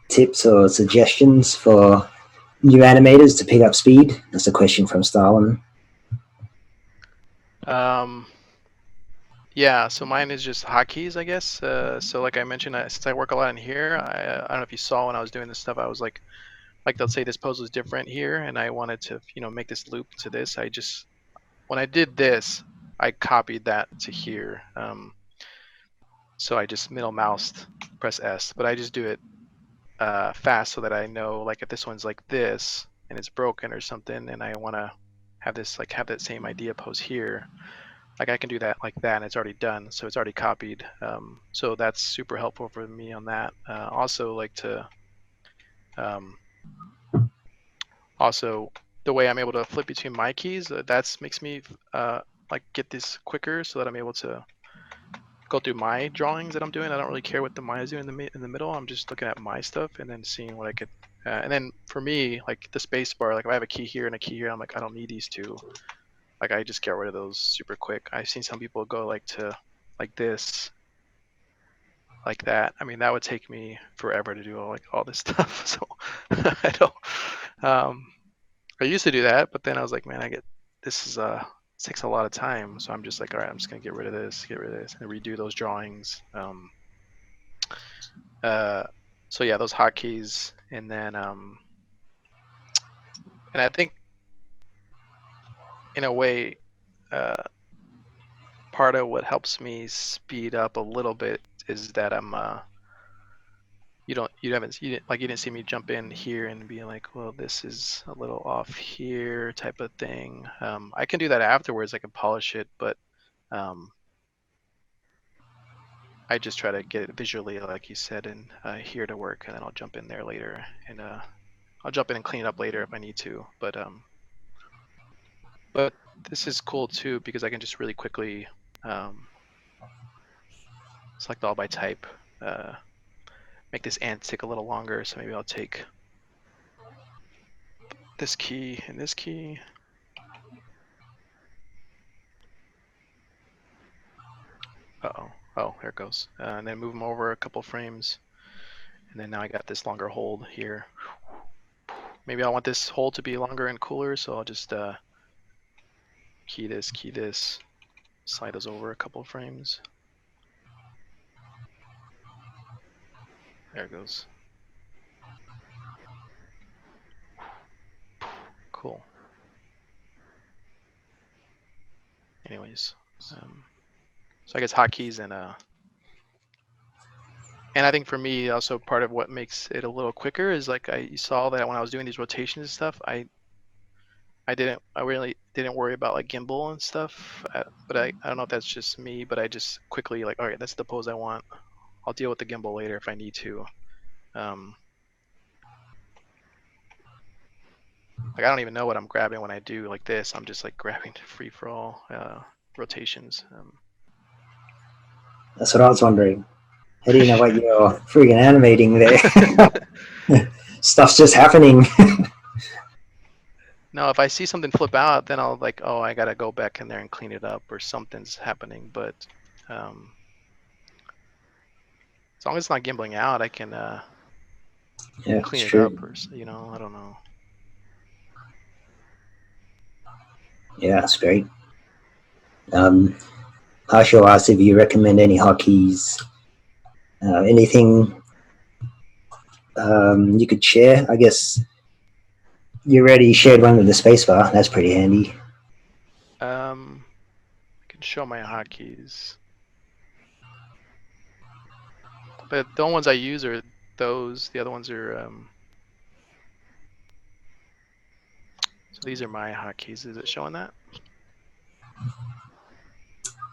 tips or suggestions for new animators to pick up speed? That's a question from Stalin. Yeah, so mine is just hotkeys, I guess. So like I mentioned, since I work a lot in here, I don't know if you saw when I was doing this stuff, I was like they'll say this pose was different here, and I wanted to, make this loop to this. When I did this, I copied that to here. So I just middle moused, press S, but I just do it fast so that I know, like if this one's like this and it's broken or something, and I want to have this have that same idea pose here, like I can do that like that, and it's already done, so it's already copied. So that's super helpful for me on that. Also, like to um, also the way I'm able to flip between my keys, that makes me like get this quicker, so that I'm able to go through my drawings that I'm doing. I don't really care what the Maya's doing in the middle. I'm just looking at my stuff and then seeing what I could. And then for me, like the space bar, like if I have a key here and a key here, I'm like, I don't need these two. Like I just get rid of those super quick. I've seen some people go like to like this, like that. I mean, that would take me forever to do all this stuff. So I don't. Um, I used to do that, but then I was like, man, this is this takes a lot of time. So I'm just like, all right, I'm just gonna get rid of this, and redo those drawings. Uh, so yeah, those hotkeys, and then and I think in a way, uh, part of what helps me speed up a little bit is that I'm you didn't see me jump in here and be like, well, this is a little off here type of thing. I can do that afterwards. I can polish it, but um, I just try to get it visually, like you said, and here to work, and then I'll jump in there later, and I'll jump in and clean it up later if I need to. But this is cool too because I can just really quickly um, select all by type, uh, make this ant take a little longer. So maybe I'll take this key and this key. Uh-oh. Oh, there it goes. And then move them over a couple frames. And then now I got this longer hold here. maybe I want this hole to be longer and cooler, so I'll just key this, slide those over a couple of frames. There it goes. Cool. Anyways, so I guess hotkeys and I think for me also part of what makes it a little quicker is like I saw that when I was doing these rotations and stuff, I really didn't worry about like gimbal and stuff. But I don't know if that's just me, but I just quickly like, all right, that's the pose I want. I'll deal with the gimbal later if I need to. Like I don't even know what I'm grabbing when I do like this. I'm just like grabbing free for all rotations. That's what I was wondering. How do you know what you're freaking animating there? Stuff's just happening. No, if I see something flip out, then I'll like, oh, I gotta go back in there and clean it up, or something's happening. But as long as it's not gimbling out, I can Yeah, it's clean it up, true. or I don't know. Yeah, that's great. Harsho asked if you recommend any hotkeys. Anything you could share? I guess you already shared one with the spacebar. That's pretty handy. I can show my hotkeys, but the only ones I use are those. The other ones are so these are my hotkeys. Is it showing that?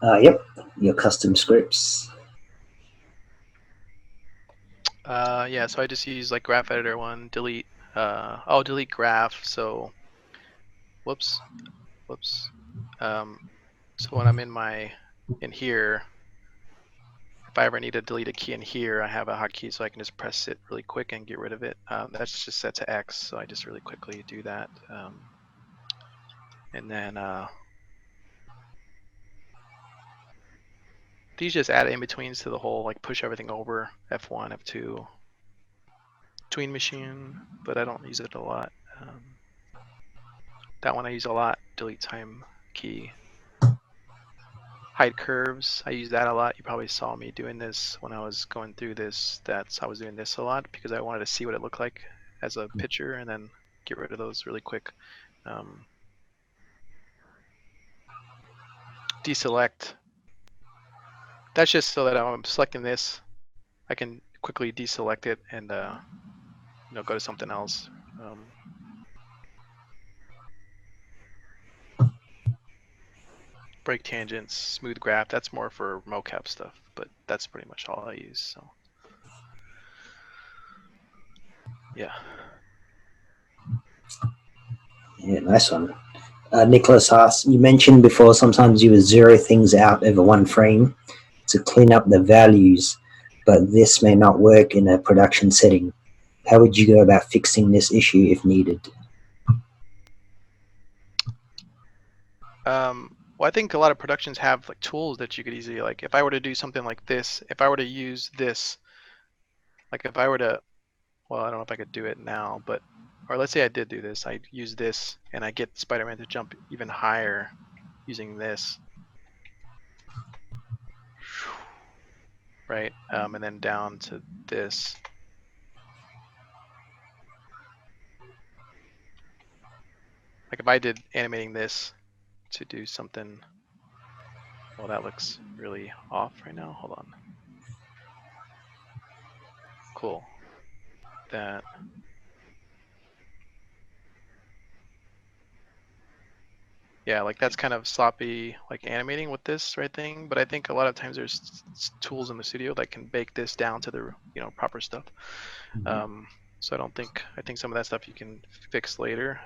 Yep, your custom scripts. Yeah, so I just use like graph editor one, delete. Oh, delete graph. So, whoops. So when I'm in here, if I ever need to delete a key in here, I have a hotkey so I can just press it really quick and get rid of it. That's just set to X, so I just really quickly do that. And then these just add in-betweens to the whole, like push everything over, F1, F2, between machine, but I don't use it a lot. That one I use a lot, delete time key. Hide curves, I use that a lot. You probably saw me doing this when I was going through this. I was doing this a lot because I wanted to see what it looked like as a picture and then get rid of those really quick. Deselect, that's just so that I'm selecting this, I can quickly deselect it and go to something else. Break tangents, smooth graph, that's more for mocap stuff, but that's pretty much all I use. So yeah. Yeah, nice one. Nicholas asks, you mentioned before sometimes you would zero things out over one frame to clean up the values, but this may not work in a production setting. How would you go about fixing this issue if needed? Well, I think a lot of productions have like tools that you could easily, like if I were to do something like this, if I were to use this, like if I were to, well, I don't know if I could do it now, but, or let's say I did do this, I use this and I get Spider-Man to jump even higher using this, right? And then down to this. Like if I did animating this to do something, well, that looks really off right now. Hold on. Cool. That. Yeah, like that's kind of sloppy, like animating with this right thing. But I think a lot of times there's tools in the studio that can bake this down to the proper stuff. So I think some of that stuff you can fix later.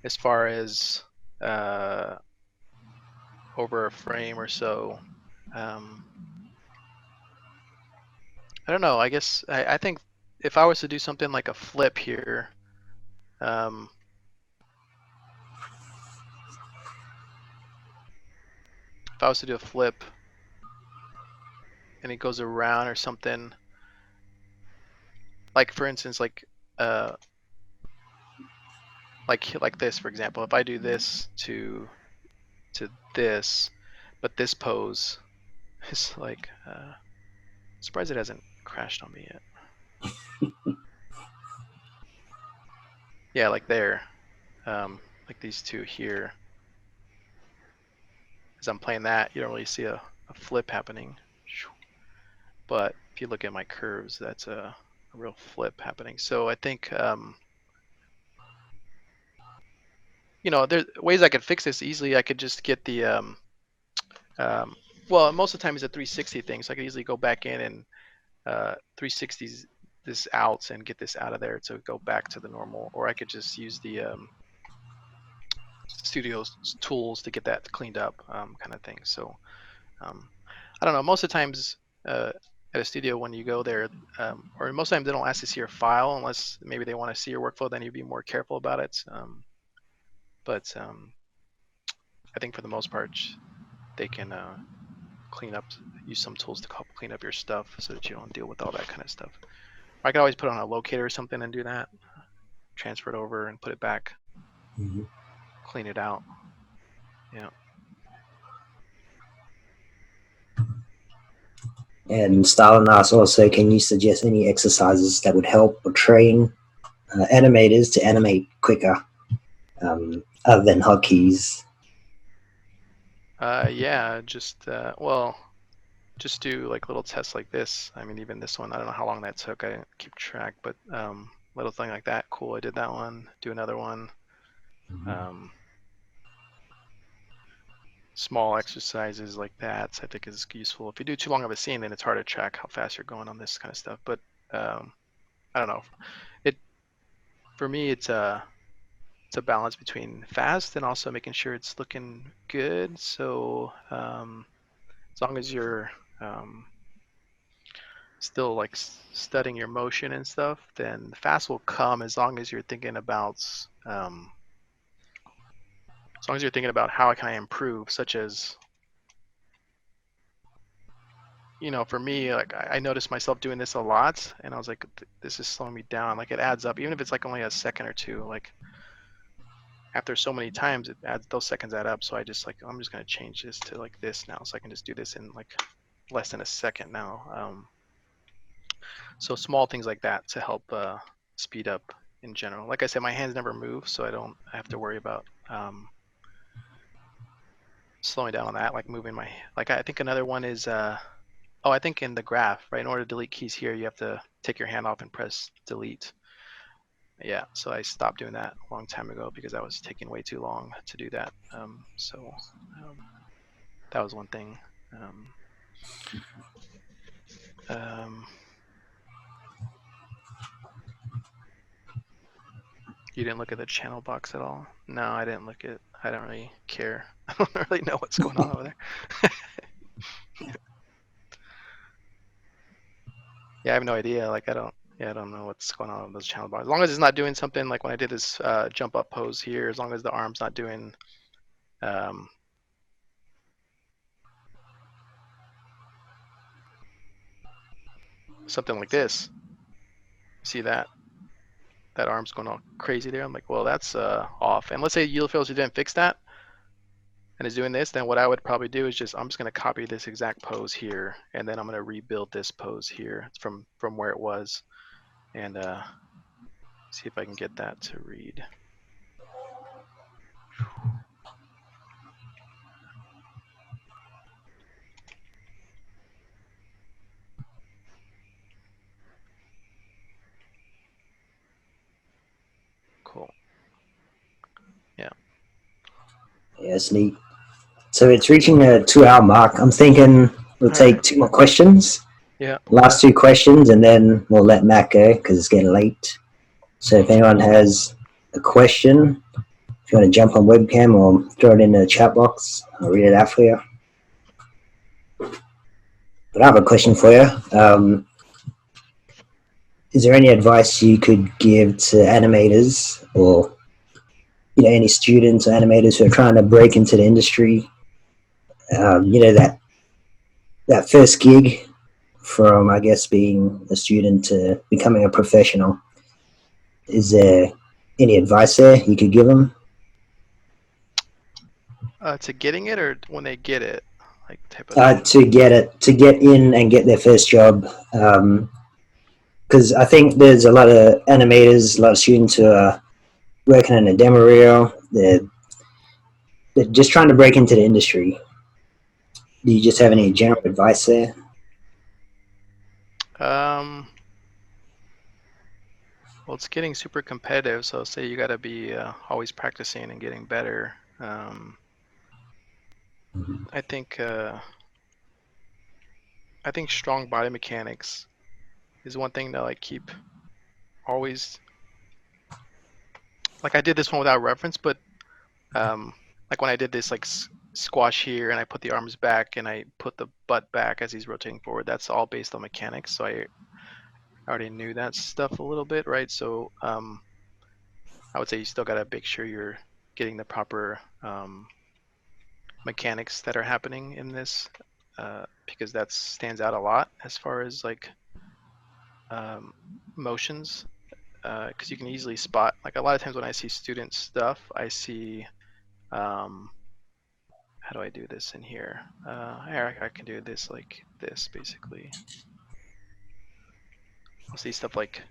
As far as over a frame or so, I don't know. I guess I think if I was to do something like a flip here, if I was to do a flip and it goes around or something, like for instance, like like this, for example, if I do this to this, but this pose is like, surprised it hasn't crashed on me yet. Yeah, like there, like these two here. As I'm playing that, you don't really see a flip happening. But if you look at my curves, that's a real flip happening. So I think, you know, there's ways I could fix this easily. I could just get the, well, most of the time it's a 360 thing, so I could easily go back in and 360s this out and get this out of there to go back to the normal, or I could just use the studio's tools to get that cleaned up, kind of thing. So I don't know, most of the times at a studio when you go there, or most times they don't ask to see your file unless maybe they want to see your workflow, then you'd be more careful about it. But I think for the most part they can clean up, use some tools to help clean up your stuff so that you don't deal with all that kind of stuff. I could always put on a locator or something and do that, transfer it over and put it back, clean it out. Yeah. And Stalin asks also, can you suggest any exercises that would help or train animators to animate quicker, other than hotkeys? Yeah, just well, just do like little tests like this. I mean, even this one, I don't know how long that took. I didn't keep track, but little thing like that, cool. I did that one. Do another one. Small exercises like that, I think, is useful. If you do too long of a scene, then it's hard to track how fast you're going on this kind of stuff. But I don't know. For me, it's a balance between fast and also making sure it's looking good. So as long as you're still like studying your motion and stuff, then fast will come as long as you're thinking about how can I improve, such as, you know, for me, like I noticed myself doing this a lot, and I was like, this is slowing me down. Like it adds up, even if it's like only a second or two. Like after so many times, those seconds add up. So I just like, I'm just gonna change this to like this now, so I can just do this in like less than a second now. So small things like that to help speed up in general. Like I said, my hands never move, so I don't have to worry about slowing down on that, like moving my, like I think another one is, I think in the graph, right, in order to delete keys here, you have to take your hand off and press delete. Yeah, so I stopped doing that a long time ago because that was taking way too long to do that. So that was one thing. You didn't look at the channel box at all? No, I didn't look at, I don't really care. I don't really know what's going on over there. Yeah, I have no idea. Like I don't know what's going on with those channel bars. As long as it's not doing something like when I did this jump up pose here, as long as the arm's not doing something like this. See that? That arm's going all crazy there. I'm like, well, that's off. And let's say Ulefilter didn't fix that and is doing this, then what I would probably do is I'm just going to copy this exact pose here, and then I'm going to rebuild this pose here from where it was, and see if I can get that to read. Cool. Yeah. Yeah, it's neat. So it's reaching a 2-hour mark. I'm thinking we'll take 2 more questions. Yeah. Last 2 questions, and then we'll let Matt go because it's getting late. So if anyone has a question, if you want to jump on webcam or throw it in the chat box, I'll read it out for you. But I have a question for you. Is there any advice you could give to animators, or any students or animators who are trying to break into the industry? That first gig from, I guess, being a student to becoming a professional. Is there any advice there you could give them? To getting it or when they get it, like type of thing. To get it, to get in and get their first job. Because I think there's a lot of animators, a lot of students who are working in a demo reel. They're just trying to break into the industry. Do you just have any Mm-hmm. general advice there? Um, well, it's getting super competitive, so I'll say you got to be always practicing and getting better. I think uh, I think strong body mechanics is one thing that like keep always like I did this one without reference, but um, like when I did this like squash here and I put the arms back and I put the butt back as he's rotating forward, that's all based on mechanics. So I already knew that stuff a little bit, right? So I would say you still got to make sure you're getting the proper mechanics that are happening in this because that stands out a lot as far as like um, motions because you can easily spot like a lot of times when I see student stuff I see how do I do this in here I can do this like this basically. I'll see stuff like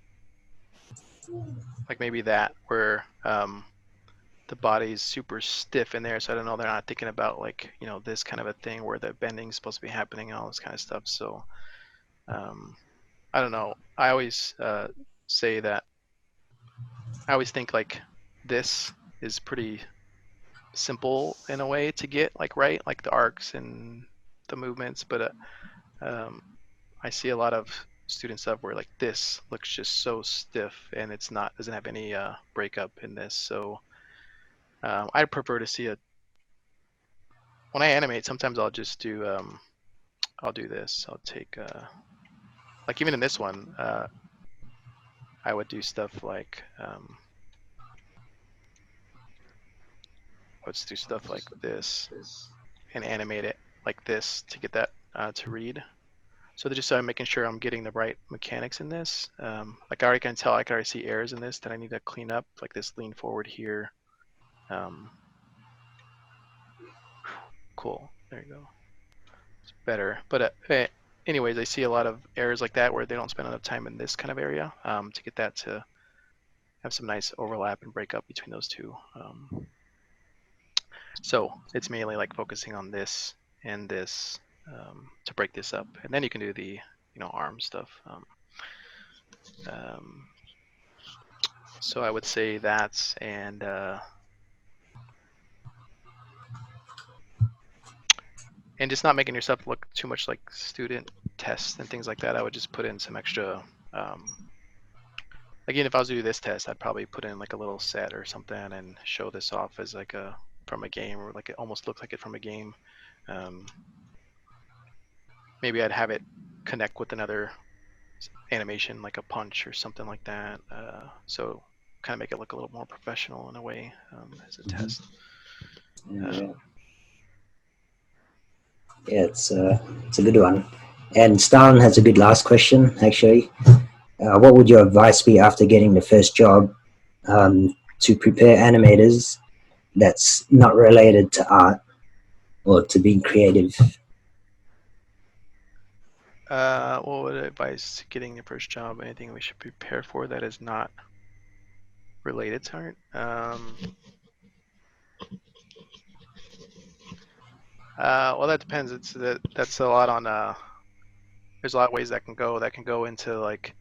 maybe that where the body's super stiff in there so I don't know they're not thinking about like this kind of a thing where the bending's supposed to be happening and all this kind of stuff. So um, I don't know. I always say that I always think like this is pretty simple in a way to get like right, like the arcs and the movements. But I see a lot of student stuff where like this looks just so stiff and it's not doesn't have any breakup in this. So I prefer to see a when I animate. Sometimes I'll just do I'll do this. I'll take like even in this one, I would do stuff like let's do stuff like this and animate it like this to get that to read. So just so I'm making sure I'm getting the right mechanics in this. Like I already can tell, I can already see errors in this that I need to clean up, like this lean forward here. Um, cool, there you go. It's better. But anyways, I see a lot of errors like that where they don't spend enough time in this kind of area to get that to have some nice overlap and break up between those two. So it's mainly like focusing on this and this to break this up, and then you can do the arm stuff. Um, so I would say that, and just not making yourself look too much like student tests and things like that. I would just put in some extra. Again, if I was to do this test, I'd probably put in like a little set or something and show this off as like a from a game or like it almost looks like it from a game. Um, Maybe I'd have it connect with another animation like a punch or something like that. So kind of make it look a little more professional in a way as a test. Yeah, Um, yeah, it's a good one. And Stalin has a good last question, actually. What would your advice be after getting the first job to prepare animators that's not related to art or to being creative? what would advise getting your first job? Anything we should prepare for that is not related to art? Well, that depends. That's a lot on. There's a lot of ways that can go. That can go into like,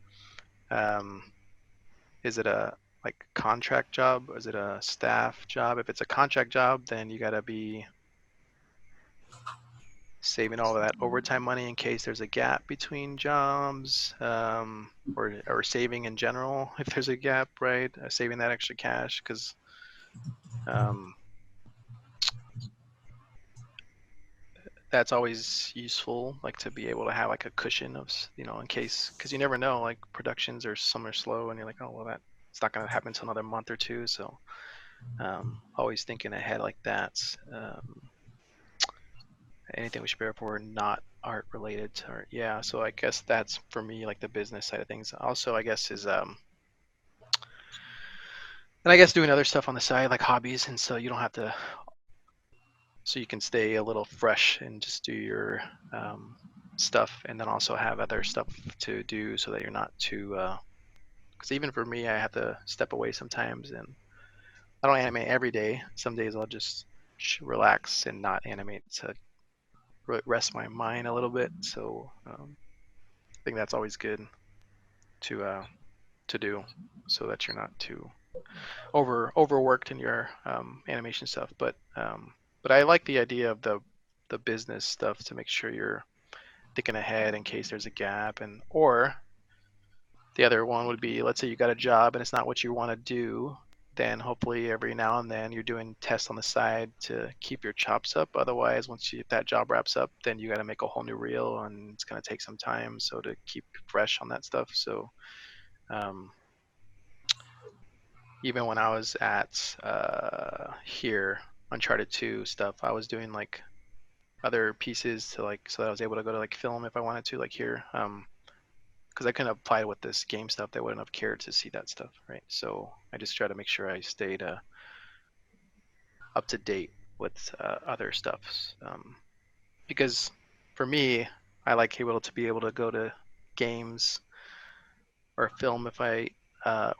um, is it a like contract job? Or is it a staff job? If it's a contract job, then you gotta be saving all of that overtime money in case there's a gap between jobs, or saving in general if there's a gap, right? Saving that extra cash because um, that's always useful, like to be able to have like a cushion of, in case, because you never know, like productions or some are slow and you're like, oh, well, that it's not going to happen until another month or two. So always thinking ahead like that. Anything we should prepare for not art related to art. Yeah, so I guess that's for me like the business side of things. Also, I guess is And I guess doing other stuff on the side like hobbies, and so you don't have to, so you can stay a little fresh and just do your stuff, and then also have other stuff to do so that you're not too. Because even for me, I have to step away sometimes, and I don't animate every day. Some days I'll just relax and not animate to rest my mind a little bit. So I think that's always good to do, so that you're not too overworked in your animation stuff. But I like the idea of the business stuff to make sure you're thinking ahead in case there's a gap, and or the other one would be, let's say you got a job and it's not what you want to do, then hopefully every now and then you're doing tests on the side to keep your chops up. Otherwise, if that job wraps up, then you got to make a whole new reel, and it's going to take some time. So to keep fresh on that stuff. So um, even when I was at here, Uncharted 2 stuff, I was doing like other pieces to like, so that I was able to go to like film if I wanted to, like here. Because I couldn't apply with this game stuff, they wouldn't have cared to see that stuff, right? So I just try to make sure I stayed up to date with other stuff. Because for me, I like able to be able to go to games or film if I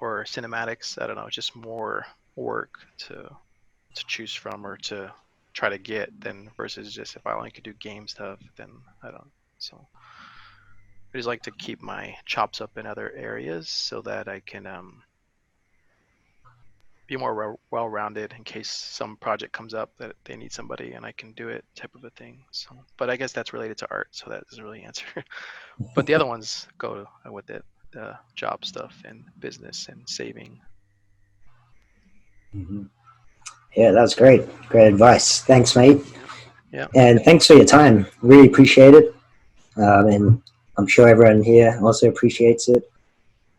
or cinematics. I don't know, just more work to choose from or to try to get than versus just if I only could do game stuff, then I don't. So I just like to keep my chops up in other areas so that I can be more well-rounded in case some project comes up that they need somebody and I can do it, type of a thing. So, but I guess that's related to art, so that doesn't really answer. But the other ones go with it, the job stuff and business and saving. Mm-hmm. Yeah, that's great. Great advice. Thanks, mate. Yeah, yeah. And thanks for your time. Really appreciate it. And I'm sure everyone here also appreciates it.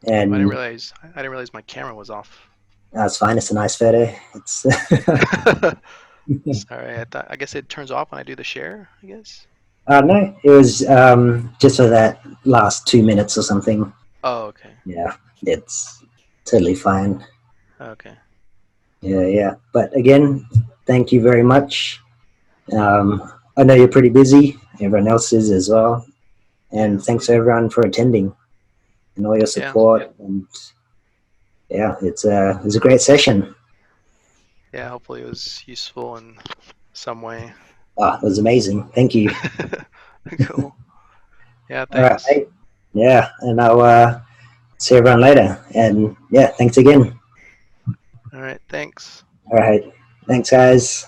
Oh, And I didn't realize my camera was off. that's fine. It's a nice photo. It's Sorry, I guess it turns off when I do the share, I guess. no, it was just for that last 2 minutes or something. Oh, okay. Yeah, it's totally fine. Okay. Yeah, yeah. But again, thank you very much. I know you're pretty busy. Everyone else is as well. Yeah. And thanks everyone for attending and all your Yeah. support. And yeah, it's a great session. Yeah, hopefully it was useful in some way. Oh, it was amazing. Thank you. Cool. Yeah, All right, thanks. mate. Yeah, and I'll see everyone later. And yeah, thanks again. All right, thanks. All right. Thanks, guys.